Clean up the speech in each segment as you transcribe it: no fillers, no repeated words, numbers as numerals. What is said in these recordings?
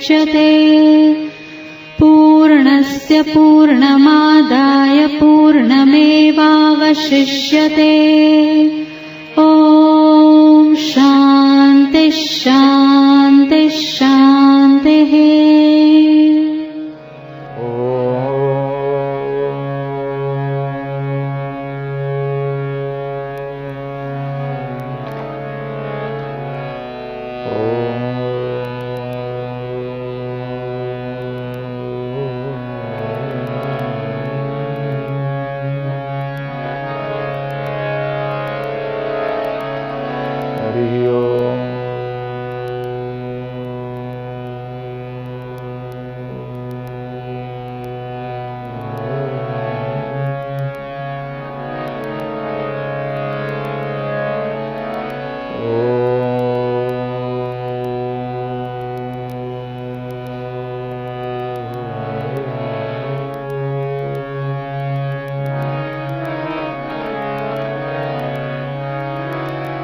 मुच्यते। पूर्णस्य पूर्णमादाय पूर्णमेवावशिष्यते। ॐ शान्ति शान्ति शान्तिः।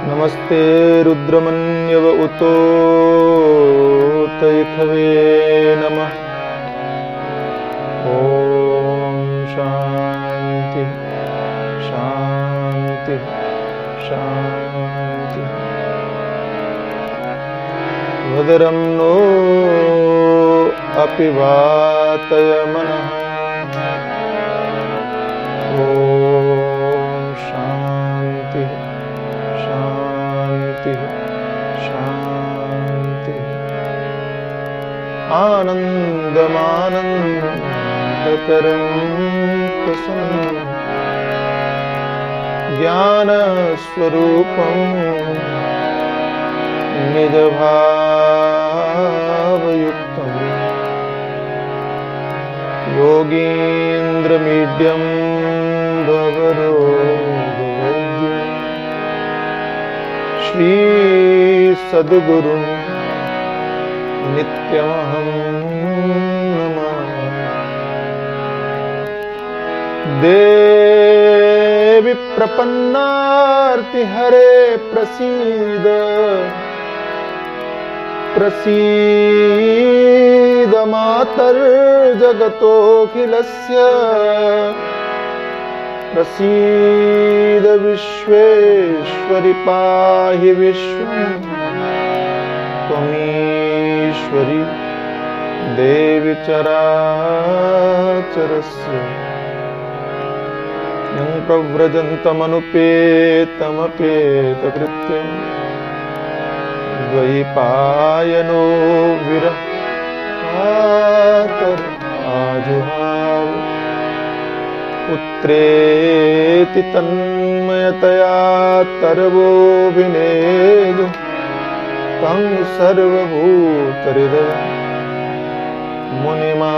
नमस्ते रुद्रमन्यव उतोतैथवे नमः। ॐ शान्ति शान्ति शान्ति। भद्रं नो अपि वातय मनः। ॐ शान्ति शान्ति शान्ति। आनन्दमानन्दकरं प्रसन्नं ज्ञानस्वरूपं निजभावयुक्तं योगीन्द्रमीड्यं भवरोगवैद्यं श्री सद्गुरु नित्यमहं नमामि। देवी प्रपन्नार्ति हरे प्रसीद प्रसीद मातर्जगतोऽखिलस्य प्रसीद विश्वेश्वरि पाहि विश्वं त्वमीश्वरि देवी चराचरस्य यं प्रव्रजन्तमनुपेतमपेतकृत्यं द्वैपायनो विरह कातर आजुहाव पुत्रेति तन्मयतया तरवोऽभिनेदु तं सर्वभूतहृदयं मुनिमानतोऽस्मि।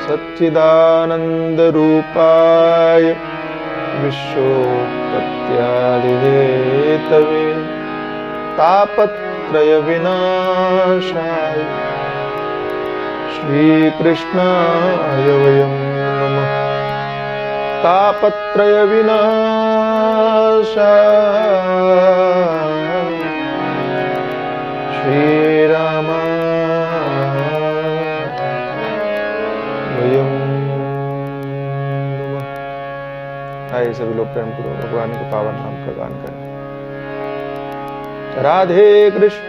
सच्चिदानन्दरूपाय विश्वोत्पत्त्यादिहेतवे तापत्रयविनाशाय श्रीकृष्णाय वयं नमः। तापत्रयविनाशाय श्रीरामाय वयं नमः। आइए सभी लोग प्रेम पूर्वक भगवान के पावन नाम का गान करें। राधे कृष्ण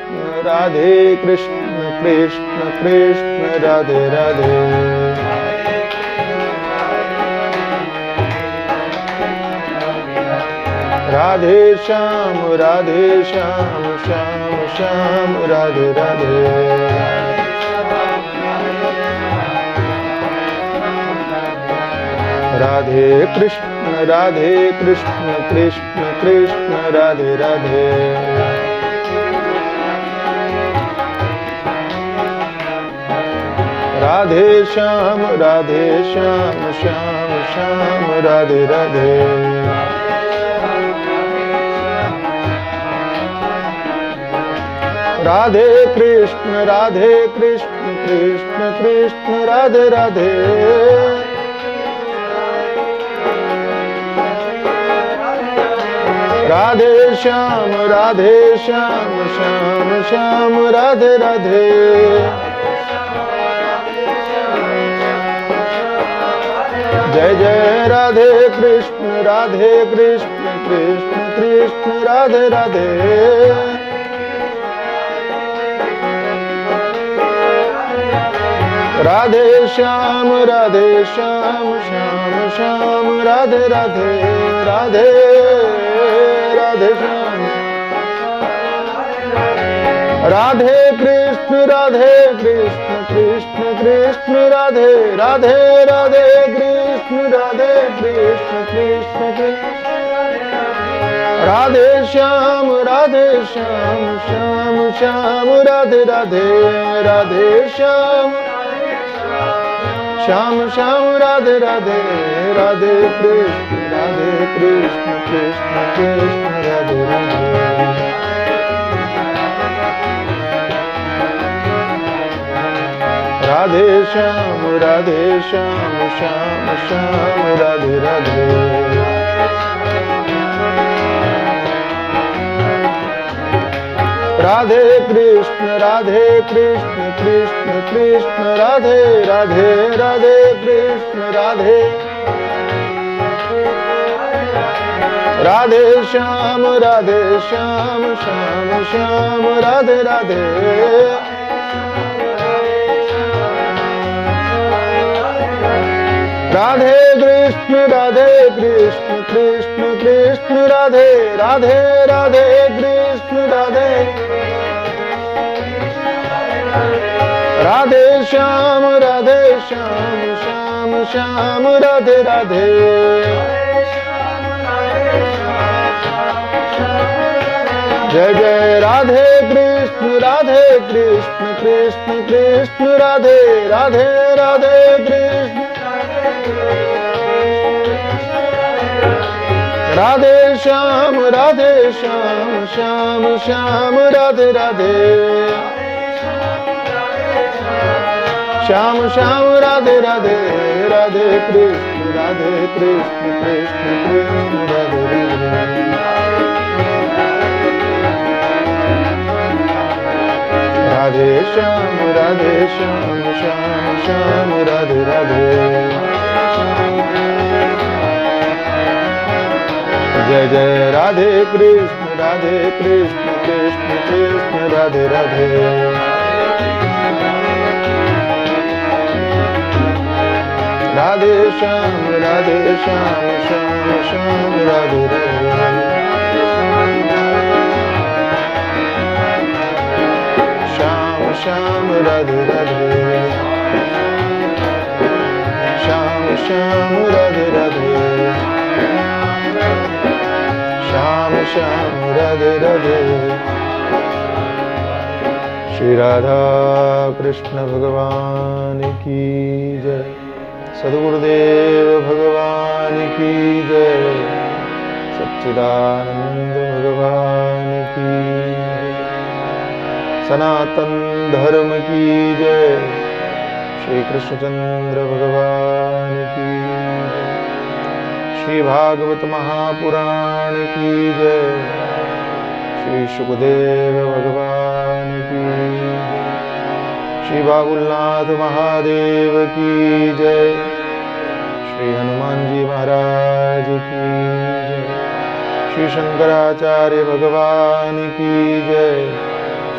कृष्ण कृष्ण राधे राधे। राधे श्याम श्याम श्याम राधे राधे। राधे कृष्ण कृष्ण कृष्ण राधे राधे। राधे श्याम श्याम श्याम राधे राधे। राधे कृष्ण कृष्ण कृष्ण राधे राधे। राधे श्याम श्याम श्याम राधे राधे जय जय राधे कृष्ण कृष्ण कृष्ण राधे राधे राधे श्याम श्याम श्याम राधे राधे राधे राधे श्याम राधे कृष्ण कृष्ण कृष्ण राधे राधे राधे कृष्ण कृष्ण कृष्ण राधे श्याम श्याम श्याम राधे राधे राधे श्याम श्याम श्याम राधे राधे राधे कृष्ण कृष्ण कृष्ण राधे राधे राधे श्याम श्याम श्याम राधे राधे राधे कृष्ण कृष्ण कृष्ण राधे राधे राधे कृष्ण राधे राधे श्याम श्याम श्याम राधे राधे राधे कृष्ण कृष्ण कृष्ण राधे राधे राधे कृष्ण राधे राधे श्याम श्याम राधे राधे जय जय राधे कृष्ण कृष्ण कृष्ण राधे राधे राधे कृष्ण राधे श्याम श्याम राधे राधे श्याम श्याम राधे राधे राधे कृष्ण कृष्ण कृष्ण राधे राधे श्याम श्याम राधे राधे जय जय राधे कृष्ण कृष्ण कृष्ण राधे राधे राधे श्याम श्याम राधे राधे श्याम राधे राधे श्याम राधे राधे श्याम राधे राधे श्री राधा कृष्ण भगवान की जय सद्गुरुदेव भगवान की जय सच्चिदानंद भगवान की सनातन धर्म की जय श्री कृष्णचंद्र भगवान की श्री भागवत महापुराण की जय श्री शुकदेव भगवान की श्री बाबुलनाथ महादेव की जय श्री हनुमान जी महाराज की जय श्री शंकराचार्य भगवान की जय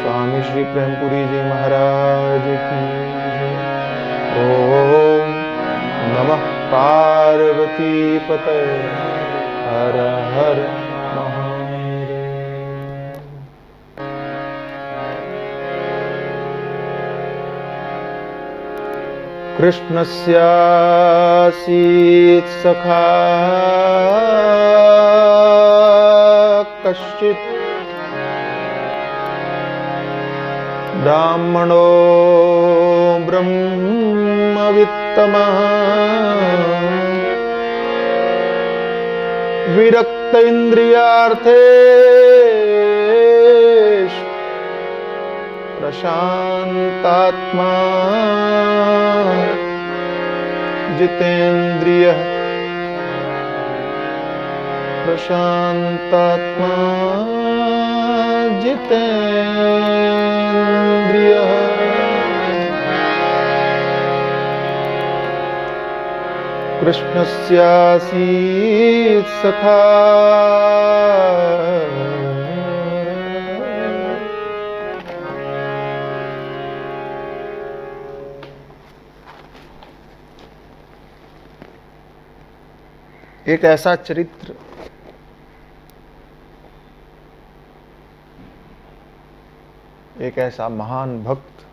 स्वामी श्री प्रेमपुरी जी महाराज की जय ओम नमः पार्वती पते हर हर महादेव। कृष्णस्यासीत् सखा कश्चित् ब्राह्मणो ब्रह्मवित्तमः विरक्त इन्द्रियार्थेषु प्रशान्तात्मा जितेन्द्रियः प्रशांतात्मा जितेन्द्रियः कृष्णस्यासीत् सखा एक ऐसा चरित्र एक ऐसा महान भक्त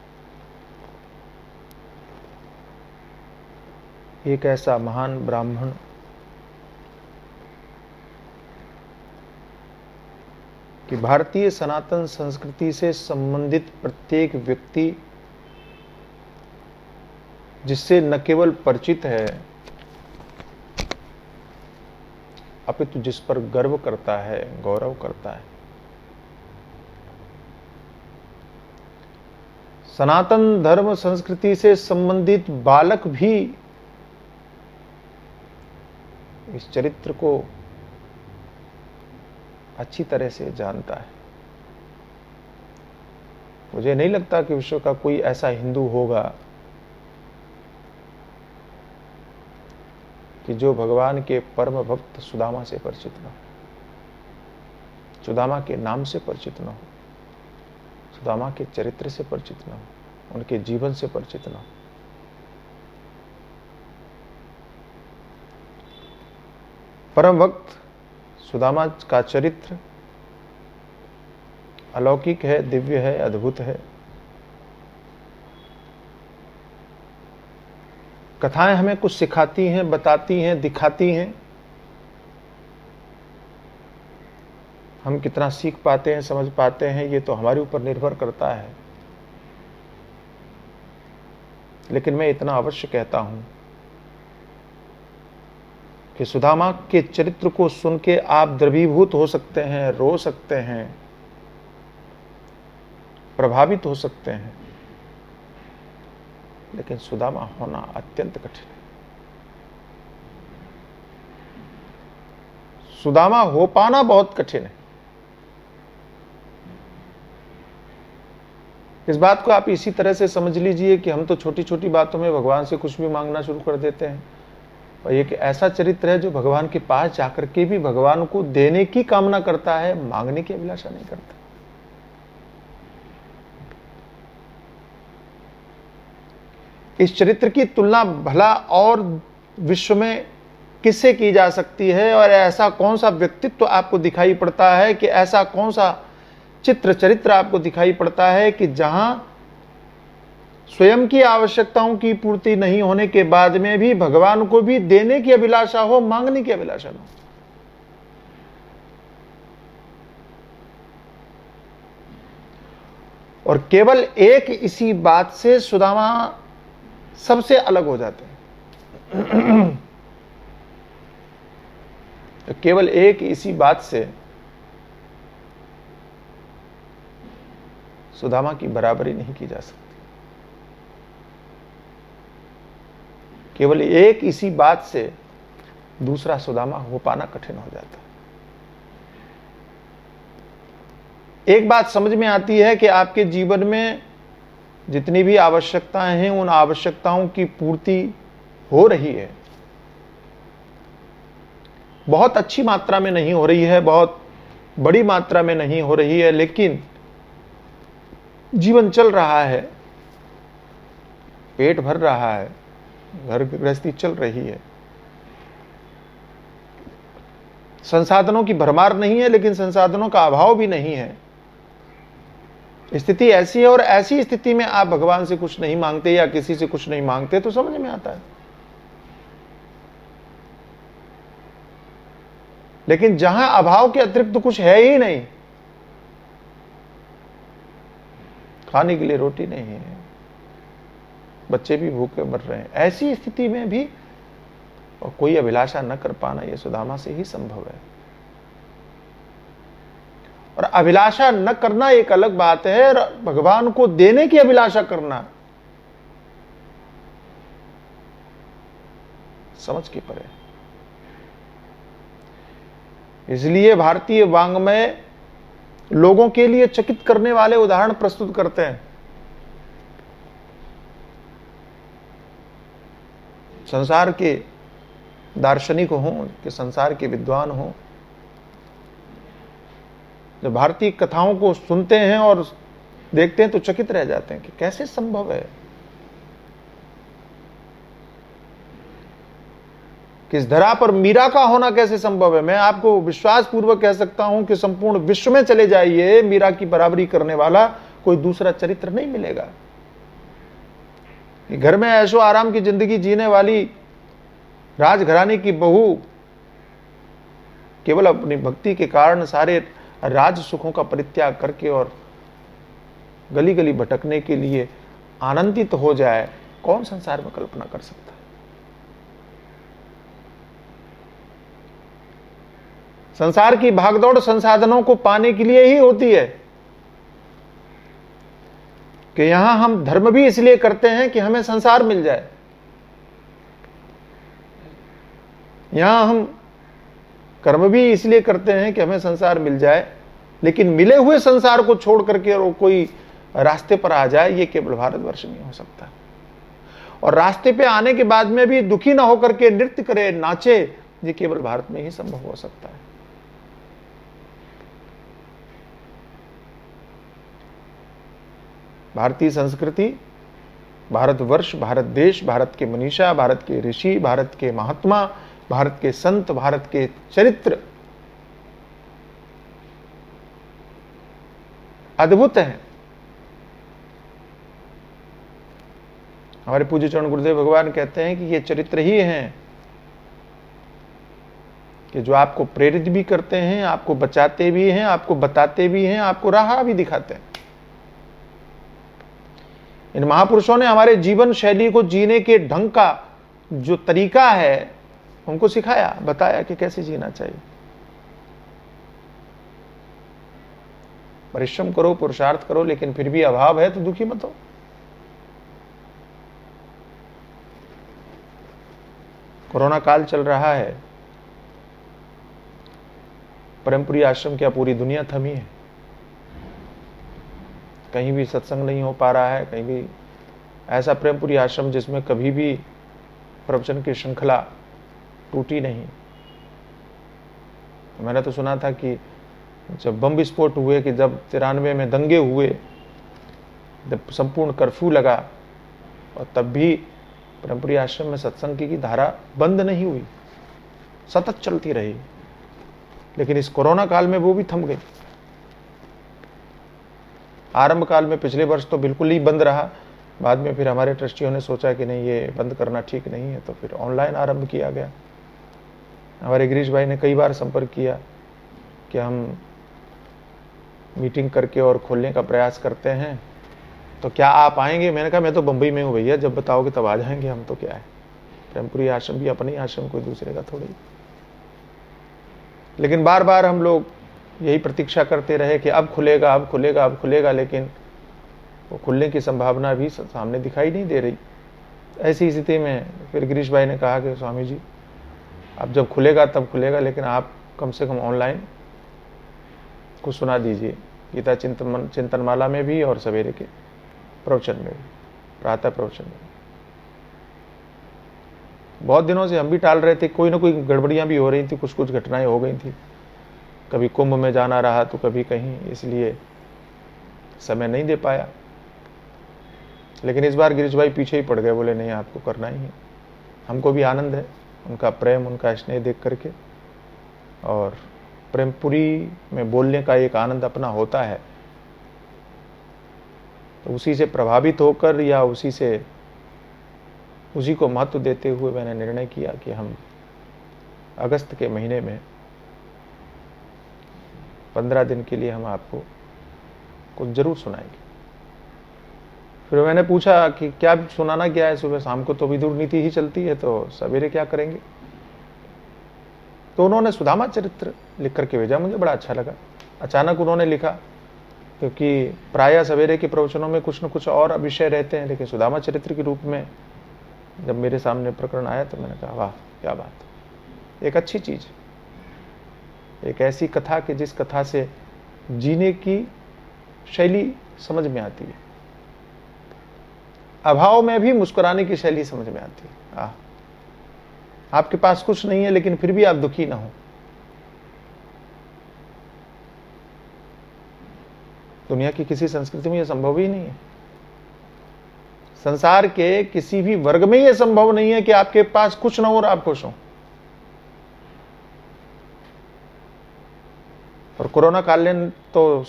एक ऐसा महान ब्राह्मण कि भारतीय सनातन संस्कृति से संबंधित प्रत्येक व्यक्ति जिससे न केवल परिचित है अपितु जिस पर गर्व करता है, गौरव करता है। सनातन धर्म संस्कृति से संबंधित बालक भी इस चरित्र को अच्छी तरह से जानता है। मुझे नहीं लगता कि विश्व का कोई ऐसा हिंदू होगा कि जो भगवान के परम भक्त सुदामा से परिचित न हो, सुदामा के नाम से परिचित न हो, सुदामा के चरित्र से परिचित न हो, उनके जीवन से परिचित न हो। परम भक्त सुदामा का चरित्र अलौकिक है, दिव्य है, अद्भुत है। कथाएं हमें कुछ सिखाती हैं, बताती हैं, दिखाती हैं। हम कितना सीख पाते हैं, समझ पाते हैं, ये तो हमारे ऊपर निर्भर करता है। लेकिन मैं इतना अवश्य कहता हूं कि सुदामा के चरित्र को सुन के आप द्रवीभूत हो सकते हैं, रो सकते हैं, प्रभावित हो सकते हैं, लेकिन सुदामा होना अत्यंत कठिन है। सुदामा हो पाना बहुत कठिन है। इस बात को आप इसी तरह से समझ लीजिए कि हम तो छोटी छोटी बातों में भगवान से कुछ भी मांगना शुरू कर देते हैं, और एक ऐसा चरित्र है जो भगवान के पास जाकर के भी भगवान को देने की कामना करता है, मांगने की अभिलाषा नहीं करता। इस चरित्र की तुलना भला और विश्व में किससे की जा सकती है, और ऐसा कौन सा व्यक्तित्व आपको दिखाई पड़ता है, कि ऐसा कौन सा चरित्र आपको दिखाई पड़ता है कि जहां स्वयं की आवश्यकताओं की पूर्ति नहीं होने के बाद में भी भगवान को भी देने की अभिलाषा हो, मांगने की अभिलाषा न हो। और केवल एक इसी बात से सुदामा सबसे अलग हो जाते हैं। तो केवल एक इसी बात से सुदामा की बराबरी नहीं की जा सकती। केवल एक इसी बात से दूसरा सुदामा हो पाना कठिन हो जाता है। एक बात समझ में आती है कि आपके जीवन में जितनी भी आवश्यकताएं हैं, उन आवश्यकताओं की पूर्ति हो रही है। बहुत अच्छी मात्रा में नहीं हो रही है, बहुत बड़ी मात्रा में नहीं हो रही है, लेकिन जीवन चल रहा है, पेट भर रहा है, घर गृहस्थी चल रही है। संसाधनों की भरमार नहीं है, लेकिन संसाधनों का अभाव भी नहीं है। स्थिति ऐसी है, और ऐसी स्थिति में आप भगवान से कुछ नहीं मांगते या किसी से कुछ नहीं मांगते तो समझ में आता है। लेकिन जहां अभाव के अतिरिक्त तो कुछ है ही नहीं, खाने के लिए रोटी नहीं है, बच्चे भी भूखे मर रहे हैं, ऐसी स्थिति में भी और कोई अभिलाषा न कर पाना, यह सुदामा से ही संभव है। और अभिलाषा न करना एक अलग बात है, भगवान को देने की अभिलाषा करना समझ के परे। इसलिए भारतीय वाङ्मय लोगों के लिए चकित करने वाले उदाहरण प्रस्तुत करते हैं। संसार के दार्शनिक हों कि संसार के विद्वान हों, जब भारतीय कथाओं को सुनते हैं और देखते हैं तो चकित रह जाते हैं कि कैसे संभव है कि इस धरा पर मीरा का होना कैसे संभव है। मैं आपको विश्वास पूर्वक कह सकता हूं कि संपूर्ण विश्व में चले जाइए, मीरा की बराबरी करने वाला कोई दूसरा चरित्र नहीं मिलेगा। घर में ऐशो आराम की जिंदगी जीने वाली राजघराने की बहू केवल अपनी भक्ति के कारण सारे राज सुखों का परित्याग करके और गली गली भटकने के लिए आनंदित हो जाए, कौन संसार में कल्पना कर सकता है। संसार की भागदौड़ संसाधनों को पाने के लिए ही होती है कि यहां हम धर्म भी इसलिए करते हैं कि हमें संसार मिल जाए, यहां हम कर्म भी इसलिए करते हैं कि हमें संसार मिल जाए, लेकिन मिले हुए संसार को छोड़ करके और कोई रास्ते पर आ जाए, ये केवल भारतवर्ष में हो सकता है। और रास्ते पे आने के बाद में भी दुखी ना होकर के नृत्य करे, नाचे, ये केवल भारत में ही संभव हो सकता है। भारतीय संस्कृति, भारतवर्ष, भारत देश, भारत के मनीषा, भारत के ऋषि, भारत के महात्मा, भारत के संत, भारत के चरित्र अद्भुत हैं। हमारे पूज्य चरण गुरुदेव भगवान कहते हैं कि ये चरित्र ही हैं कि जो आपको प्रेरित भी करते हैं, आपको बचाते भी हैं, आपको बताते भी हैं, आपको राह भी दिखाते हैं। इन महापुरुषों ने हमारे जीवन शैली को जीने के ढंग का जो तरीका है उनको सिखाया, बताया कि कैसे जीना चाहिए। परिश्रम करो, पुरुषार्थ करो, लेकिन फिर भी अभाव है तो दुखी मत हो। कोरोना काल चल रहा है, परमपुरी आश्रम क्या पूरी दुनिया थमी है। कहीं भी सत्संग नहीं हो पा रहा है, कहीं भी ऐसा प्रेमपुरी आश्रम जिसमें कभी भी प्रवचन की श्रृंखला टूटी नहीं। मैंने तो सुना था कि जब बम विस्फोट हुए, कि जब 93 में दंगे हुए, जब संपूर्ण कर्फ्यू लगा, और तब भी प्रेमपुरी आश्रम में सत्संग की धारा बंद नहीं हुई, सतत चलती रही। लेकिन इस कोरोना काल में वो भी थम गई। आरंभ काल में पिछले वर्ष तो बिल्कुल ही बंद रहा, बाद में फिर हमारे ट्रस्टियों ने सोचा कि नहीं, ये बंद करना ठीक नहीं है, तो फिर ऑनलाइन आरंभ किया गया। हमारे गिरीश भाई ने कई बार संपर्क किया कि हम मीटिंग करके और खोलने का प्रयास करते हैं, तो क्या आप आएंगे। मैंने कहा मैं तो बंबई में हूँ भैया, जब बताओगे तब आ जाएंगे हम, तो क्या है। प्रेमपुरी आश्रम भी अपनी आश्रम, कोई दूसरे का थोड़ी। लेकिन बार बार हम लोग यही प्रतीक्षा करते रहे कि अब खुलेगा, अब खुलेगा, अब खुलेगा, लेकिन वो खुलने की संभावना भी सामने दिखाई नहीं दे रही। ऐसी स्थिति में फिर गिरीश भाई ने कहा कि स्वामी जी, अब जब खुलेगा तब खुलेगा, लेकिन आप कम से कम ऑनलाइन कुछ सुना दीजिए, गीता चिंतनमाला में भी और सवेरे के प्रवचन में भी, प्रातः प्रवचन में। बहुत दिनों से हम भी टाल रहे थे, कोई ना कोई गड़बड़ियां भी हो रही थी, कुछ कुछ घटनाएं हो गई थी, कभी कुंभ में जाना रहा तो कभी कहीं, इसलिए समय नहीं दे पाया। लेकिन इस बार गिरीश भाई पीछे ही पड़ गए, बोले नहीं आपको करना ही है। हमको भी आनंद है उनका प्रेम, उनका स्नेह देख करके, और प्रेमपुरी में बोलने का एक आनंद अपना होता है। तो उसी से प्रभावित होकर या उसी को महत्व देते हुए मैंने निर्णय किया कि हम अगस्त के महीने में 15 दिन के लिए हम आपको कुछ जरूर सुनाएंगे। फिर मैंने पूछा कि क्या सुनाना क्या है, सुबह शाम को तो विदुर नीति ही चलती है, तो सवेरे क्या करेंगे। तो उन्होंने सुदामा चरित्र लिख करके भेजा, मुझे बड़ा अच्छा लगा। अचानक उन्होंने लिखा, क्योंकि प्रायः सवेरे के प्रवचनों में कुछ न कुछ और विषय रहते हैं, लेकिन सुदामा चरित्र के रूप में जब मेरे सामने प्रकरण आया तो मैंने कहा वाह क्या बात, एक अच्छी चीज। एक ऐसी कथा कि जिस कथा से जीने की शैली समझ में आती है, अभाव में भी मुस्कुराने की शैली समझ में आती है। आपके पास कुछ नहीं है लेकिन फिर भी आप दुखी ना हो। दुनिया की किसी संस्कृति में यह संभव ही नहीं है। संसार के किसी भी वर्ग में यह संभव नहीं है कि आपके पास कुछ ना हो और आप खुश हो। और कोरोना काल ने तो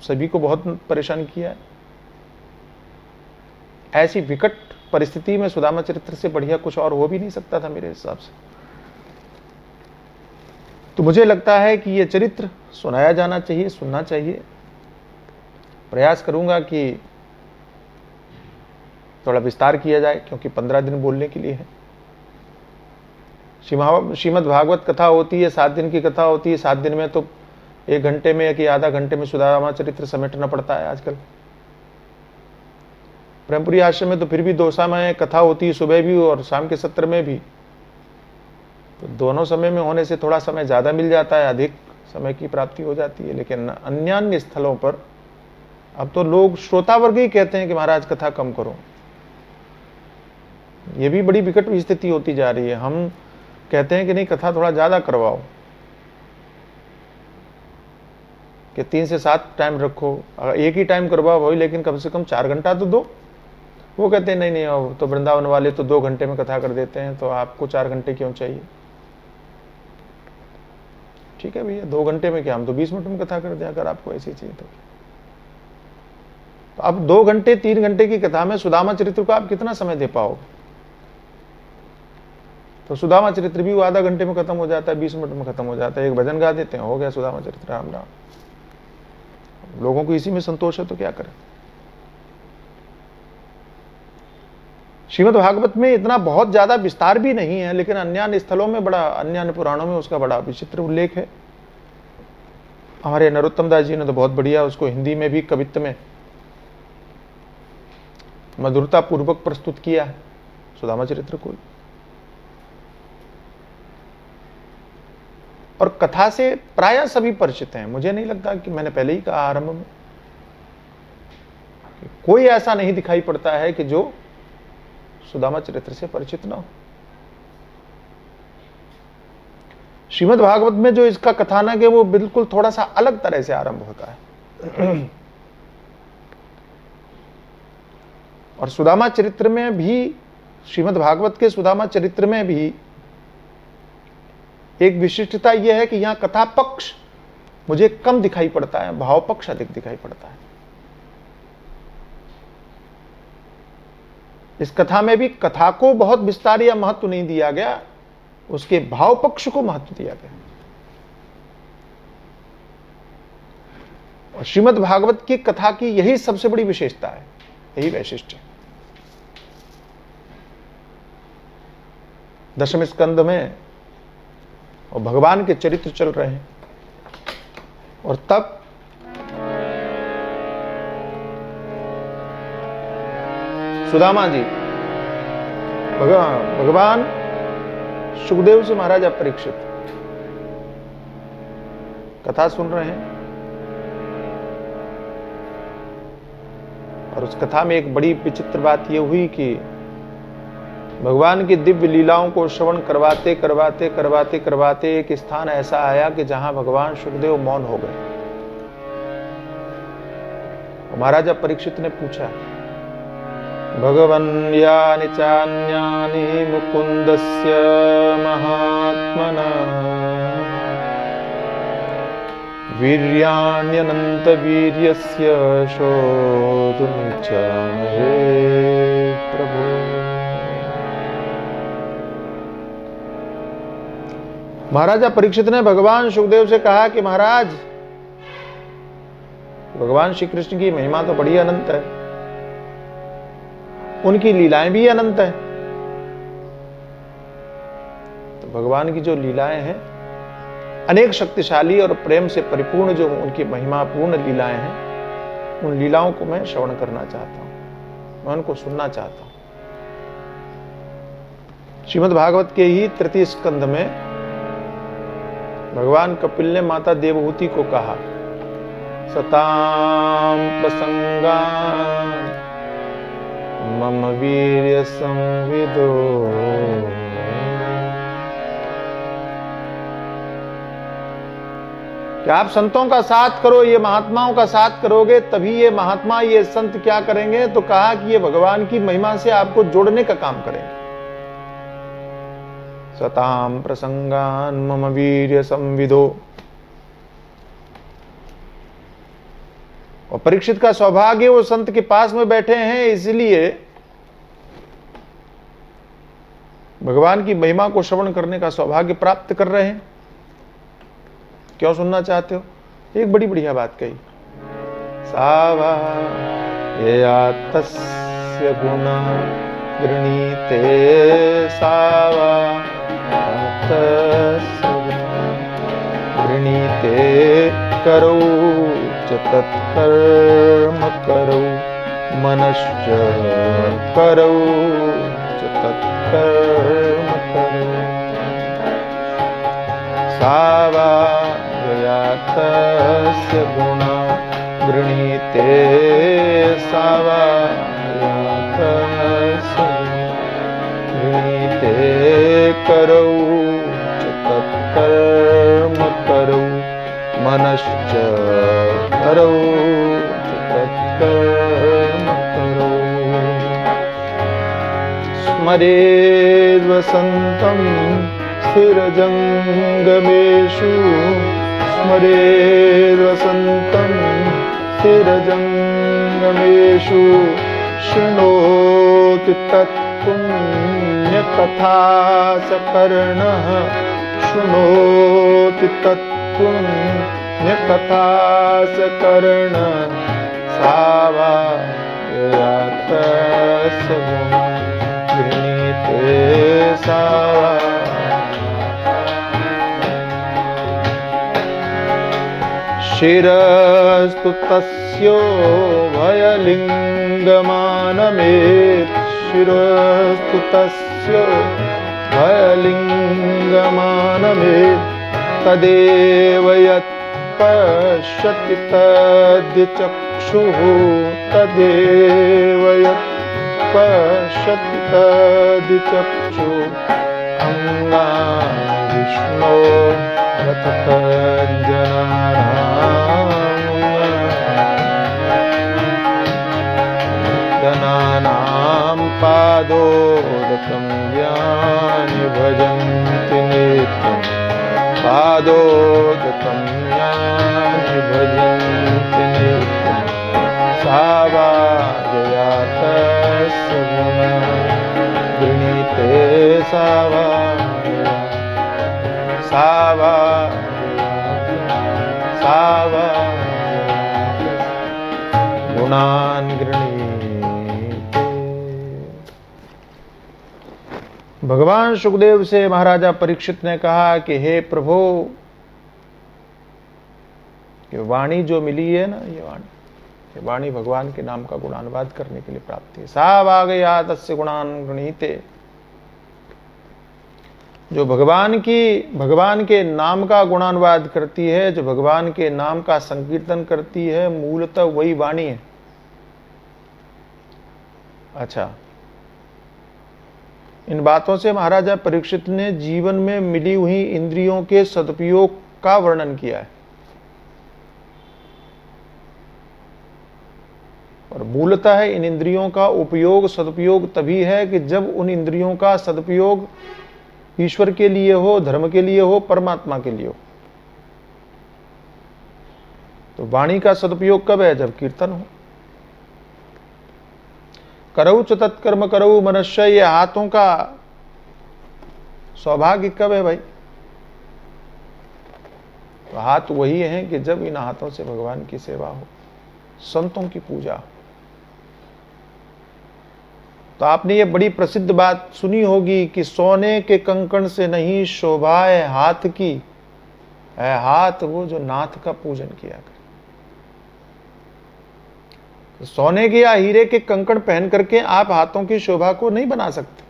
सभी को बहुत परेशान किया है। ऐसी विकट परिस्थिति में सुदामा चरित्र से बढ़िया कुछ और हो भी नहीं सकता था मेरे हिसाब से। तो मुझे लगता है कि यह चरित्र सुनाया जाना चाहिए, सुनना चाहिए। प्रयास करूंगा कि थोड़ा विस्तार किया जाए, क्योंकि 15 दिन बोलने के लिए है। श्रीमद् भागवत कथा होती है, 7 दिन की कथा होती है। 7 दिन में तो 1 घंटे में कि आधा घंटे में सुदामा चरित्र समेटना पड़ता है आजकल। प्रेमपुरी आश्रम में तो फिर भी 2 समय कथा होती है, सुबह भी और शाम के सत्र में भी। तो दोनों समय में होने से थोड़ा समय ज्यादा मिल जाता है, अधिक समय की प्राप्ति हो जाती है। लेकिन अन्य स्थलों पर अब तो लोग श्रोता वर्ग ही कहते हैं कि महाराज कथा कम करो। ये भी बड़ी विकट स्थिति होती जा रही है। हम कहते हैं कि नहीं, कथा थोड़ा ज्यादा करवाओ, कि 3 से 7 टाइम रखो। अगर एक ही टाइम करवाओ वही, लेकिन कम से कम 4 घंटा तो दो। वो कहते हैं नहीं अब तो वृंदावन वाले तो 2 घंटे में कथा कर देते हैं, तो आपको 4 घंटे क्यों चाहिए? ठीक है भैया, 2 घंटे में क्या, हम तो 20 मिनट में कथा कर दें अगर आपको ऐसी चाहिए तो। अब 2 घंटे 3 घंटे की कथा में सुदामा चरित्र को आप कितना समय दे पाओगे? तो सुदामा चरित्र भी वो आधा घंटे में खत्म हो जाता है, 20 मिनट में खत्म हो जाता है। एक भजन गा देते हैं, हो गया सुदामा चरित्र, राम राम। लोगों को इसी में संतोष है तो क्या करें। श्रीमद् भागवत में इतना बहुत ज्यादा विस्तार भी नहीं है, लेकिन अन्य स्थलों में बड़ा, अन्य पुराणों में उसका बड़ा विचित्र उल्लेख है। हमारे नरोत्तम दास जी ने तो बहुत बढ़िया उसको हिंदी में भी कवित्व में मधुरता पूर्वक प्रस्तुत किया है सुदामा चरित्र को। और कथा से प्रायः सभी परिचित हैं। मुझे नहीं लगता कि, मैंने पहले ही कहा आरंभ में, कोई ऐसा नहीं दिखाई पड़ता है कि जो सुदामा चरित्र से परिचित ना हो। श्रीमद् भागवत में जो इसका कथानक है वो बिल्कुल थोड़ा सा अलग तरह से आरंभ होता है। और सुदामा चरित्र में भी, श्रीमद् भागवत के सुदामा चरित्र में भी एक विशिष्टता यह है कि यहां कथा पक्ष मुझे कम दिखाई पड़ता है, भाव पक्ष अधिक दिखाई पड़ता है। इस कथा में भी कथा को बहुत विस्तार या महत्व नहीं दिया गया, उसके भाव पक्ष को महत्व दिया गया। और श्रीमद् भागवत की कथा की यही सबसे बड़ी विशेषता है, यही वैशिष्ट्य है। 10वें स्कंद में और भगवान के चरित्र चल रहे हैं, और तब सुदामा जी भगवान सुखदेव से महाराजा परीक्षित कथा सुन रहे हैं। और उस कथा में एक बड़ी विचित्र बात यह हुई कि भगवान की दिव्य लीलाओं को श्रवण करवाते करवाते करवाते करवाते एक स्थान ऐसा आया कि जहां भगवान सुखदेव मौन हो गए। महाराजा परीक्षित ने पूछा, भगवन् यानि चान्यानि मुकुन्दस्य महात्मना वीर्याण्यनंत वीर्यस्य शोधुमिच्छामहे प्रभु। महाराजा परीक्षित ने भगवान सुखदेव से कहा कि महाराज, भगवान श्री कृष्ण की महिमा तो बड़ी अनंत है, उनकी लीलाएं भी अनंत है। तो भगवान की जो लीलाएं हैं, अनेक शक्तिशाली और प्रेम से परिपूर्ण जो उनकी महिमापूर्ण लीलाएं हैं, उन लीलाओं को मैं श्रवण करना चाहता हूं, मैं उनको सुनना चाहता हूं। श्रीमद् भागवत के ही 3 स्कंद में भगवान कपिल ने माता देवहूति को कहा, सताम प्रसंगान मम वीर्य संविदो। कि आप संतों का साथ करो, ये महात्माओं का साथ करोगे तभी ये महात्मा, ये संत क्या करेंगे, तो कहा कि ये भगवान की महिमा से आपको जोड़ने का काम करेंगे। सताम प्रसंगान मम वीर्य संविदो। और परीक्षित का सौभाग्य वो संत के पास में बैठे हैं, इसलिए भगवान की महिमा को श्रवण करने का सौभाग्य प्राप्त कर रहे हैं। क्यों सुनना चाहते हो? एक बड़ी बढ़िया बात कही, सावा तस्य गुणा गृणीते, सावा गृणीते करौ च तत्कर्म करौ मनश्च करौ च तत्कर्म करौ। सावा तस्य गुणा गृणीते, सावा तस्य गृणीते करौ च तत्कर्म करौ मनश्च करौ च तत्कर्म करौ। स्मरेद् वसन्तं स्थिरजङ्गमेषु, स्मरेद् वसन्तं स्थिरजङ्गमेषु, शृणोति तत्पुण्यकथा सकर्णः, शृणोति तत्पुण्यकथा सकर्णः। सावा तस्य गुणा गृणीते, सावा शिरस्तु तस्यो भयलिङ्गमानमेत्, शिरस्तु तस्यो भयलिङ्गमानमेत्, तदेव यत् पश्यति तद्चक्षुः, तदेव यत् पश्यति तद्चक्षुः। अङ्गानि विष्णो जनानां पादोदकं यानि भजन्ति नित्यं, पादोदकं यानि भजन्ति नित्यं। सावा तस्य गुणा गृणीते, सावा सावा सावा गुणान गृणीते। भगवान सुखदेव से महाराजा परीक्षित ने कहा कि हे प्रभु, ये वाणी जो मिली है ना, ये वाणी भगवान के नाम का गुणानुवाद करने के लिए प्राप्त है। सावागया तस्य गुणान गृणीते। जो भगवान के नाम का गुणानुवाद करती है, जो भगवान के नाम का संकीर्तन करती है, मूलतः वही वाणी है। अच्छा, इन बातों से महाराजा परीक्षित ने जीवन में मिली हुई इंद्रियों के सदुपयोग का वर्णन किया है। और मूलतः इन इंद्रियों का उपयोग सदुपयोग तभी है कि जब उन इंद्रियों का सदुपयोग ईश्वर के लिए हो, धर्म के लिए हो, परमात्मा के लिए हो। तो वाणी का सदुपयोग कब है? जब कीर्तन हो। करौ च तत्कर्म करौ मनुष्य, ये हाथों का सौभाग्य कब है भाई? तो हाथ वही है कि जब इन हाथों से भगवान की सेवा हो, संतों की पूजा हो। तो आपने ये बड़ी प्रसिद्ध बात सुनी होगी कि सोने के कंकण से नहीं शोभा है हाथ की, है हाथ वो जो नाथ का पूजन किया करे। तो सोने के या हीरे के कंकण पहन करके आप हाथों की शोभा को नहीं बना सकते।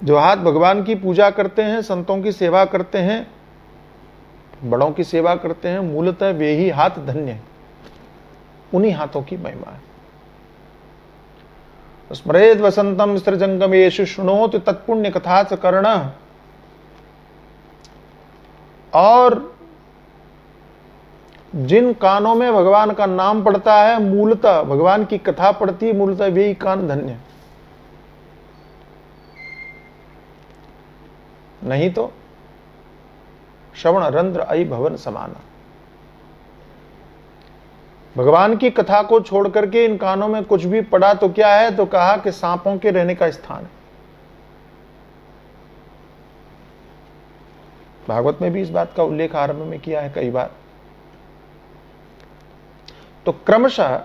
जो हाथ भगवान की पूजा करते हैं, संतों की सेवा करते हैं, बड़ों की सेवा करते हैं, मूलतः वे ही हाथ धन्य हैं। उन्हीं हाथों की महिमा है। स्मरेद वसंतम स्त्रिजंगमेषु शृणोतु तत्पुण्य कथा च कर्ण। और जिन कानों में भगवान का नाम पड़ता है, मूलतः भगवान की कथा पड़ती है, मूलतः वे ही कान धन्य है। नहीं तो श्रवण रंध्र अई भवन समाना। भगवान की कथा को छोड़ करके इन कानों में कुछ भी पड़ा तो क्या है? तो कहा कि सांपों के रहने का स्थान है। भागवत में भी इस बात का उल्लेख आरंभ में किया है कई बार। तो क्रमशः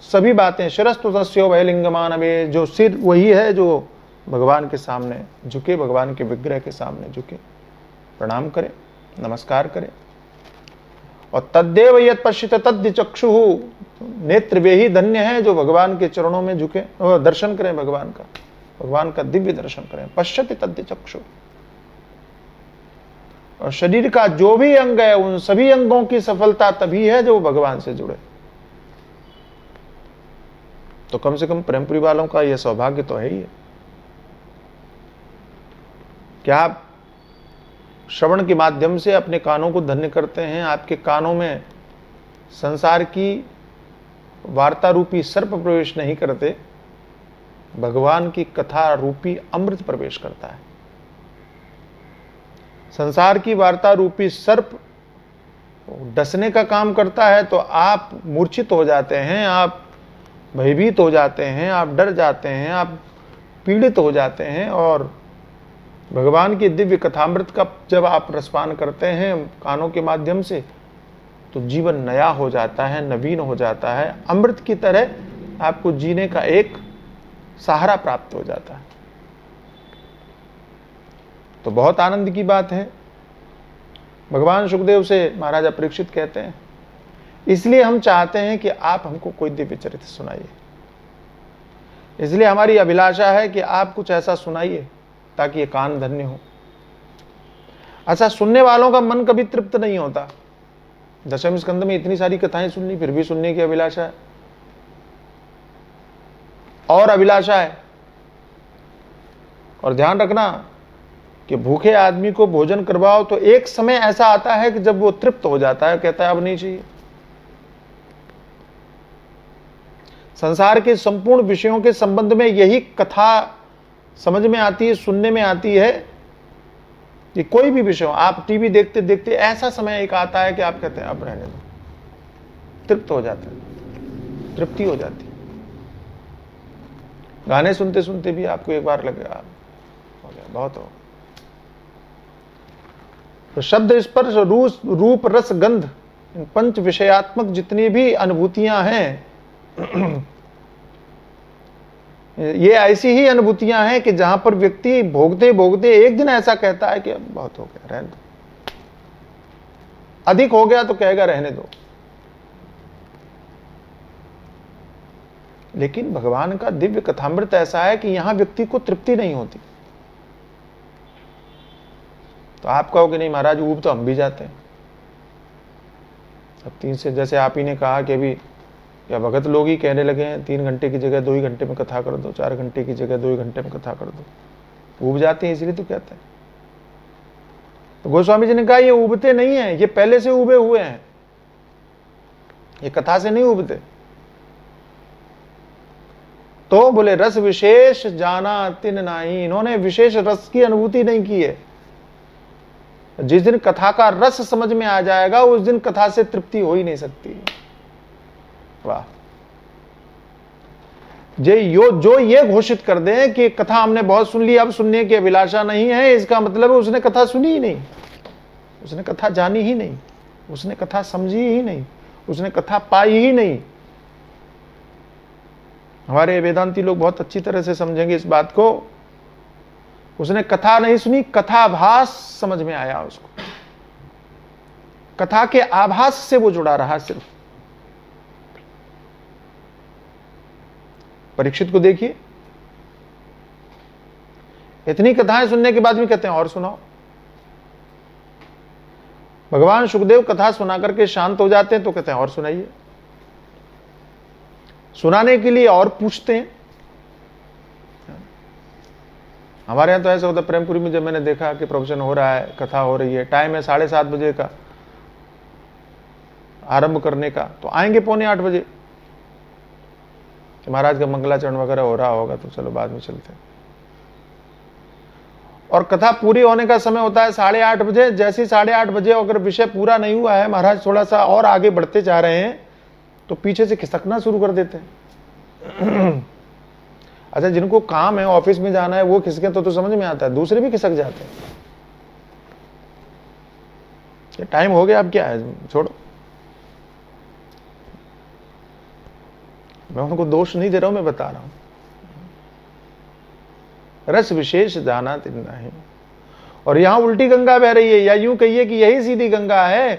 सभी बातें शिरस्तु तस्यो वैलिंगमानवे, जो सिर वही है जो भगवान के सामने झुके, भगवान के विग्रह के सामने झुके, प्रणाम करे, नमस्कार करे। और तद्देव यत् पश्यत तद् चक्षु, नेत्र वे ही धन्य है जो भगवान के चरणों में झुके और दर्शन करें भगवान का दिव्य दर्शन करें। पश्यति तद् चक्षु। और शरीर का जो भी अंग है, उन सभी अंगों की सफलता तभी है जो भगवान से जुड़े। तो कम से कम प्रेमपुरी वालों का यह सौभाग्य तो है ही है। क्या आप श्रवण के माध्यम से अपने कानों को धन्य करते हैं? आपके कानों में संसार की वार्ता रूपी सर्प प्रवेश नहीं करते, भगवान की कथा रूपी अमृत प्रवेश करता है। संसार की वार्ता रूपी सर्प डसने का काम करता है तो आप मूर्छित हो जाते हैं, आप भयभीत हो जाते हैं, आप डर जाते हैं, आप पीड़ित हो जाते हैं। और भगवान की दिव्य कथामृत का जब आप रसपान करते हैं कानों के माध्यम से, तो जीवन नया हो जाता है, नवीन हो जाता है, अमृत की तरह आपको जीने का एक सहारा प्राप्त हो जाता है। तो बहुत आनंद की बात है। भगवान सुखदेव से महाराजा परीक्षित कहते हैं, इसलिए हम चाहते हैं कि आप हमको कोई दिव्य चरित्र सुनाइए। इसलिए हमारी अभिलाषा है कि आप कुछ ऐसा सुनाइए ताकि ये कान धन्य हो। अच्छा, सुनने वालों का मन कभी तृप्त नहीं होता। दशम स्कंद में इतनी सारी कथाएं सुननी, फिर भी सुनने की अभिलाषा है और अभिलाषा है। और ध्यान रखना कि भूखे आदमी को भोजन करवाओ तो एक समय ऐसा आता है कि जब वो तृप्त हो जाता है, कहता है अब नहीं चाहिए। संसार के संपूर्ण विषयों के संबंध में यही कथा समझ में आती है, सुनने में आती है कि कोई भी विषय, आप टीवी देखते देखते ऐसा समय एक आता है कि आप कहते हैं अब रहने दो, तृप्त हो जाते हैं, तृप्ति हो जाती है। गाने सुनते सुनते भी आपको एक बार लगेगा हो गया, बहुत हो। तो शब्द स्पर्श रूप रस गंध, इन पंच विषयात्मक जितनी भी अनुभूतियां हैं, ये ऐसी ही अनुभूतियां हैं कि जहां पर व्यक्ति भोगते भोगते एक दिन ऐसा कहता है कि अब बहुत हो गया, रहने दो। अधिक हो गया तो कहेगा रहने दो। लेकिन भगवान का दिव्य कथामृत ऐसा है कि यहां व्यक्ति को तृप्ति नहीं होती। तो आप कहोगे नहीं महाराज, ऊब तो हम भी जाते हैं। अब 3 से, जैसे आप ही ने कहा कि अभी या भगत लोग ही कहने लगे हैं 3 घंटे की जगह 2 ही घंटे में कथा कर दो, 4 घंटे की जगह 2 ही घंटे में कथा कर दो। ऊब जाते हैं इसलिए तो कहते हैं। तो गोस्वामी जी ने कहा ये ऊबते नहीं है, ये पहले से उबे हुए हैं, ये कथा से नहीं उबते। तो बोले रस विशेष जाना तिन नाही, इन्होंने विशेष रस की अनुभूति नहीं की है। जिस दिन कथा का रस समझ में आ जाएगा उस दिन कथा से तृप्ति हो ही नहीं सकती। वाह। जो ये घोषित कर दे कि कथा हमने बहुत सुन ली, अब सुनने की अभिलाषा नहीं है, इसका मतलब है उसने कथा सुनी ही नहीं, उसने कथा जानी ही नहीं, उसने कथा समझी ही नहीं, उसने कथा पाई ही नहीं। हमारे वेदांती लोग बहुत अच्छी तरह से समझेंगे इस बात को। उसने कथा नहीं सुनी, कथाभास समझ में आया उसको, कथा के आभास से वो जुड़ा रहा। सिर्फ परीक्षित को देखिए, इतनी कथाएं सुनने के बाद भी कहते हैं और सुनाओ। भगवान सुखदेव कथा सुना करके शांत हो जाते हैं तो कहते हैं और सुनाइए। सुनाने के लिए और पूछते हैं। हमारे यहां तो ऐसा होता है, प्रेमपुरी में जब मैंने देखा कि प्रवचन हो रहा है, कथा हो रही है, टाइम है 7:30 बजे का आरंभ करने का, तो आएंगे 7:45 बजे। महाराज का मंगलाचरण वगैरह हो रहा होगा तो चलो बाद में चलते हैं। और कथा पूरी होने का समय होता है 8:30 बजे। जैसे ही 8:30 बजे अगर विषय पूरा नहीं हुआ है, महाराज थोड़ा सा और आगे बढ़ते जा रहे हैं, तो पीछे से खिसकना शुरू कर देते हैं। अच्छा, जिनको काम है, ऑफिस में जाना है, वो खिसके तो समझ में आता है, दूसरे भी खिसक जाते हैं। ये टाइम हो गया, अब क्या है, छोड़ो। मैं उनको दोष नहीं दे रहा हूं, मैं बता रहा हूं। रस विशेष जाना नहीं। और यहां उल्टी गंगा बह रही है, या यूं कहिए कि यही सीधी गंगा है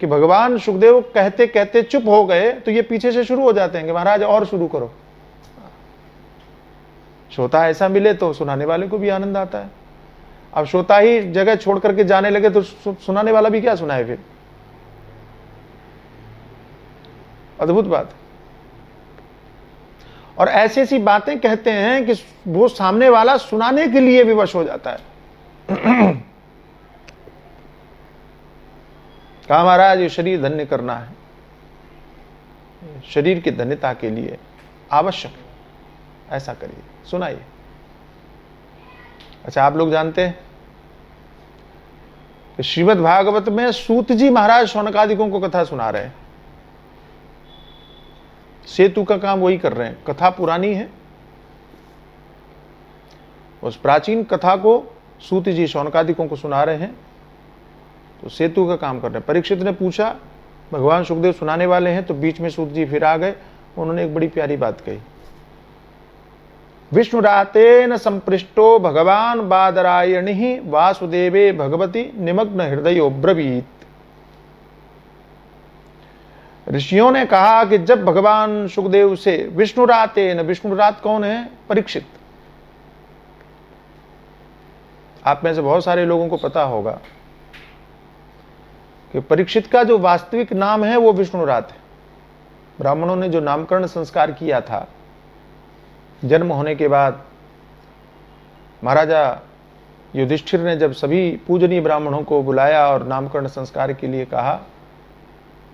कि भगवान सुखदेव कहते कहते चुप हो गए तो ये पीछे से शुरू हो जाते हैं कि महाराज और शुरू करो। श्रोता ऐसा मिले तो सुनाने वाले को भी आनंद आता है। अब श्रोता ही जगह छोड़ करके जाने लगे तो सुनाने वाला भी क्या सुनाए फिर। अद्भुत बात है। और ऐसी ऐसी बातें कहते हैं कि वो सामने वाला सुनाने के लिए विवश हो जाता है। कहा महाराज ये शरीर धन्य करना है, शरीर की धन्यता के लिए आवश्यक है, ऐसा करिए, सुनाइए। अच्छा, आप लोग जानते हैं कि श्रीमद् भागवत में सूत जी महाराज शौनकादिकों को कथा सुना रहे हैं। सेतु का काम वही कर रहे हैं। कथा पुरानी है, उस प्राचीन कथा को सूत जी शौनकादिकों को सुना रहे हैं, तो सेतु का काम कर रहे हैं। परीक्षित ने पूछा, भगवान सुखदेव सुनाने वाले हैं, तो बीच में सूत जी फिर आ गए। उन्होंने एक बड़ी प्यारी बात कही। विष्णुरातेन संपृष्टो भगवान बादरायणि वासुदेवे भगवती निमग्न हृदयो ब्रवीत। ऋषियों ने कहा कि जब भगवान सुखदेव से विष्णुरातेन, विष्णुरात कौन है? परीक्षित। आप में से बहुत सारे लोगों को पता होगा कि परीक्षित का जो वास्तविक नाम है वो विष्णुरात है। ब्राह्मणों ने जो नामकरण संस्कार किया था जन्म होने के बाद, महाराजा युधिष्ठिर ने जब सभी पूजनीय ब्राह्मणों को बुलाया और नामकरण संस्कार के लिए कहा,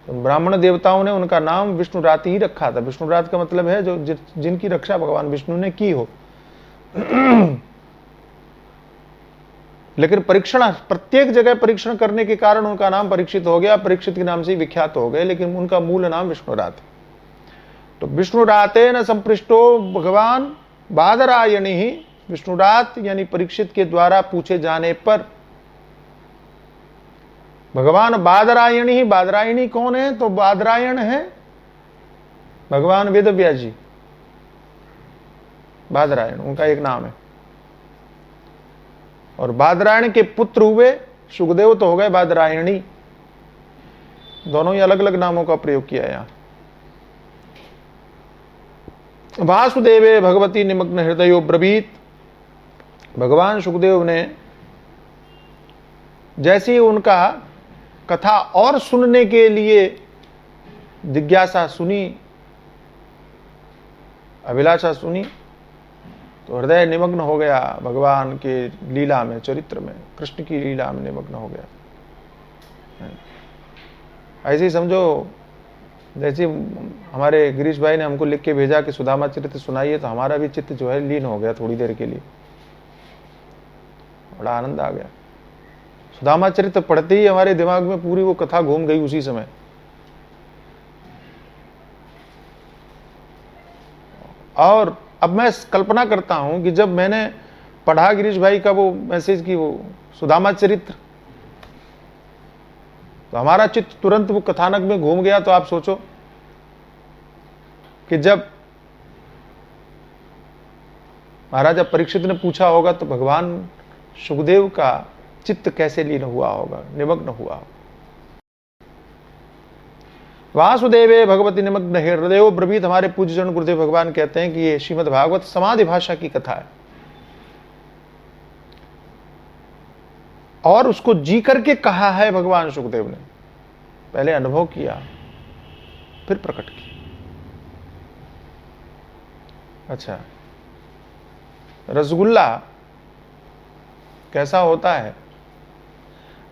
तो ब्राह्मण देवताओं ने उनका नाम विष्णुरात ही रखा था। विष्णुरात का मतलब है जो जिनकी रक्षा भगवान विष्णु ने की हो। लेकिन परीक्षण, प्रत्येक जगह परीक्षण करने के कारण उनका नाम परीक्षित हो गया, परीक्षित के नाम से विख्यात हो गए, लेकिन उनका मूल नाम विष्णुरात है। तो विष्णुरातेन संपृष्टो भगवान बादरायणि ही, विष्णुरात यानी परीक्षित के द्वारा पूछे जाने पर भगवान बादरायणी ही। बादरायणी कौन है? तो बादरायण है भगवान वेदव्यास जी। बादरायण उनका एक नाम है। और बादरायण के पुत्र हुए सुखदेव, तो हो गए बादरायणी। दोनों ही अलग अलग नामों का प्रयोग किया है यहां। वासुदेवे भगवती निमग्न हृदयो ब्रवीत। भगवान सुखदेव ने जैसे ही उनका कथा और सुनने के लिए जिज्ञासा सुनी, अभिलाषा सुनी, तो हृदय निमग्न हो गया भगवान के लीला में, चरित्र में, कृष्ण की लीला में निमग्न हो गया। ऐसे ही समझो जैसे हमारे गिरीश भाई ने हमको लिख के भेजा कि सुदामा चरित्र सुनाइए, तो हमारा भी चित्त जो है लीन हो गया थोड़ी देर के लिए। बड़ा आनंद आ गया। सुदामा चरित्र पढ़ते ही हमारे दिमाग में पूरी वो कथा घूम गई उसी समय। और अब मैं कल्पना करता हूं कि जब मैंने पढ़ा गिरीश भाई का वो मैसेज की वो सुदामा चरित्र, तो हमारा चित्त तुरंत वो कथानक में घूम गया। तो आप सोचो कि जब महाराजा परीक्षित ने पूछा होगा तो भगवान सुखदेव का चित्त कैसे लीन हुआ होगा, निमग्न हुआ होगा। वासुदेवे भगवती निमग्न हृदयो ब्रवीत। हमारे पूज्यजन गुरुदेव भगवान कहते हैं कि ये श्रीमद् भागवत समाधि भाषा की कथा है। और उसको जी करके कहा है भगवान सुखदेव ने। पहले अनुभव किया, फिर प्रकट किया। अच्छा, रसगुल्ला कैसा होता है?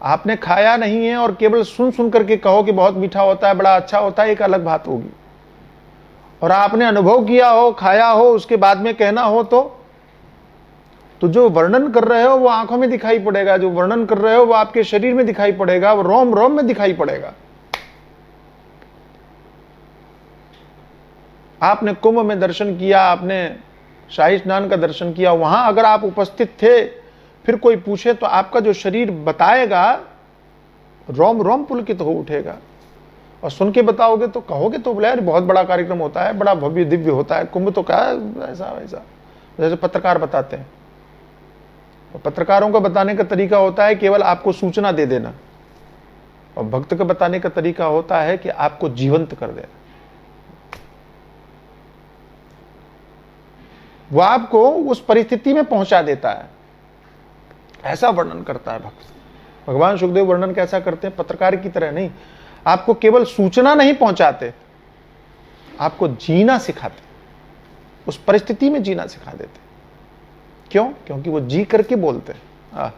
आपने खाया नहीं है और केवल सुन सुन करके कहो कि बहुत मीठा होता है, बड़ा अच्छा होता है, एक अलग बात होगी। और आपने अनुभव किया हो, खाया हो, उसके बाद में कहना हो तो जो वर्णन कर रहे हो वो आंखों में दिखाई पड़ेगा, जो वर्णन कर रहे हो वो आपके शरीर में दिखाई पड़ेगा, वो रोम रोम में दिखाई पड़ेगा। आपने कुंभ में दर्शन किया, आपने शाही स्नान का दर्शन किया, वहां अगर आप उपस्थित थे, फिर कोई पूछे तो आपका जो शरीर बताएगा, रोम रोम पुलकित हो उठेगा। और सुन के बताओगे तो कहोगे तो बोले यार बहुत बड़ा कार्यक्रम होता है, बड़ा भव्य दिव्य होता है, कुंभ तो क्या ऐसा वैसा, जैसे पत्रकार बताते हैं। और पत्रकारों का बताने का तरीका होता है केवल आपको सूचना दे देना, और भक्त का बताने का तरीका होता है कि आपको जीवंत कर देना। वो आपको उस परिस्थिति में पहुंचा देता है, ऐसा वर्णन करता है भक्त। भगवान सुखदेव वर्णन कैसा करते हैं? पत्रकार की तरह नहीं, आपको केवल सूचना नहीं पहुंचाते, आपको जीना सिखाते, उस परिस्थिति में जीना सिखा देते। क्यों? क्योंकि वो जी करके बोलते हैं।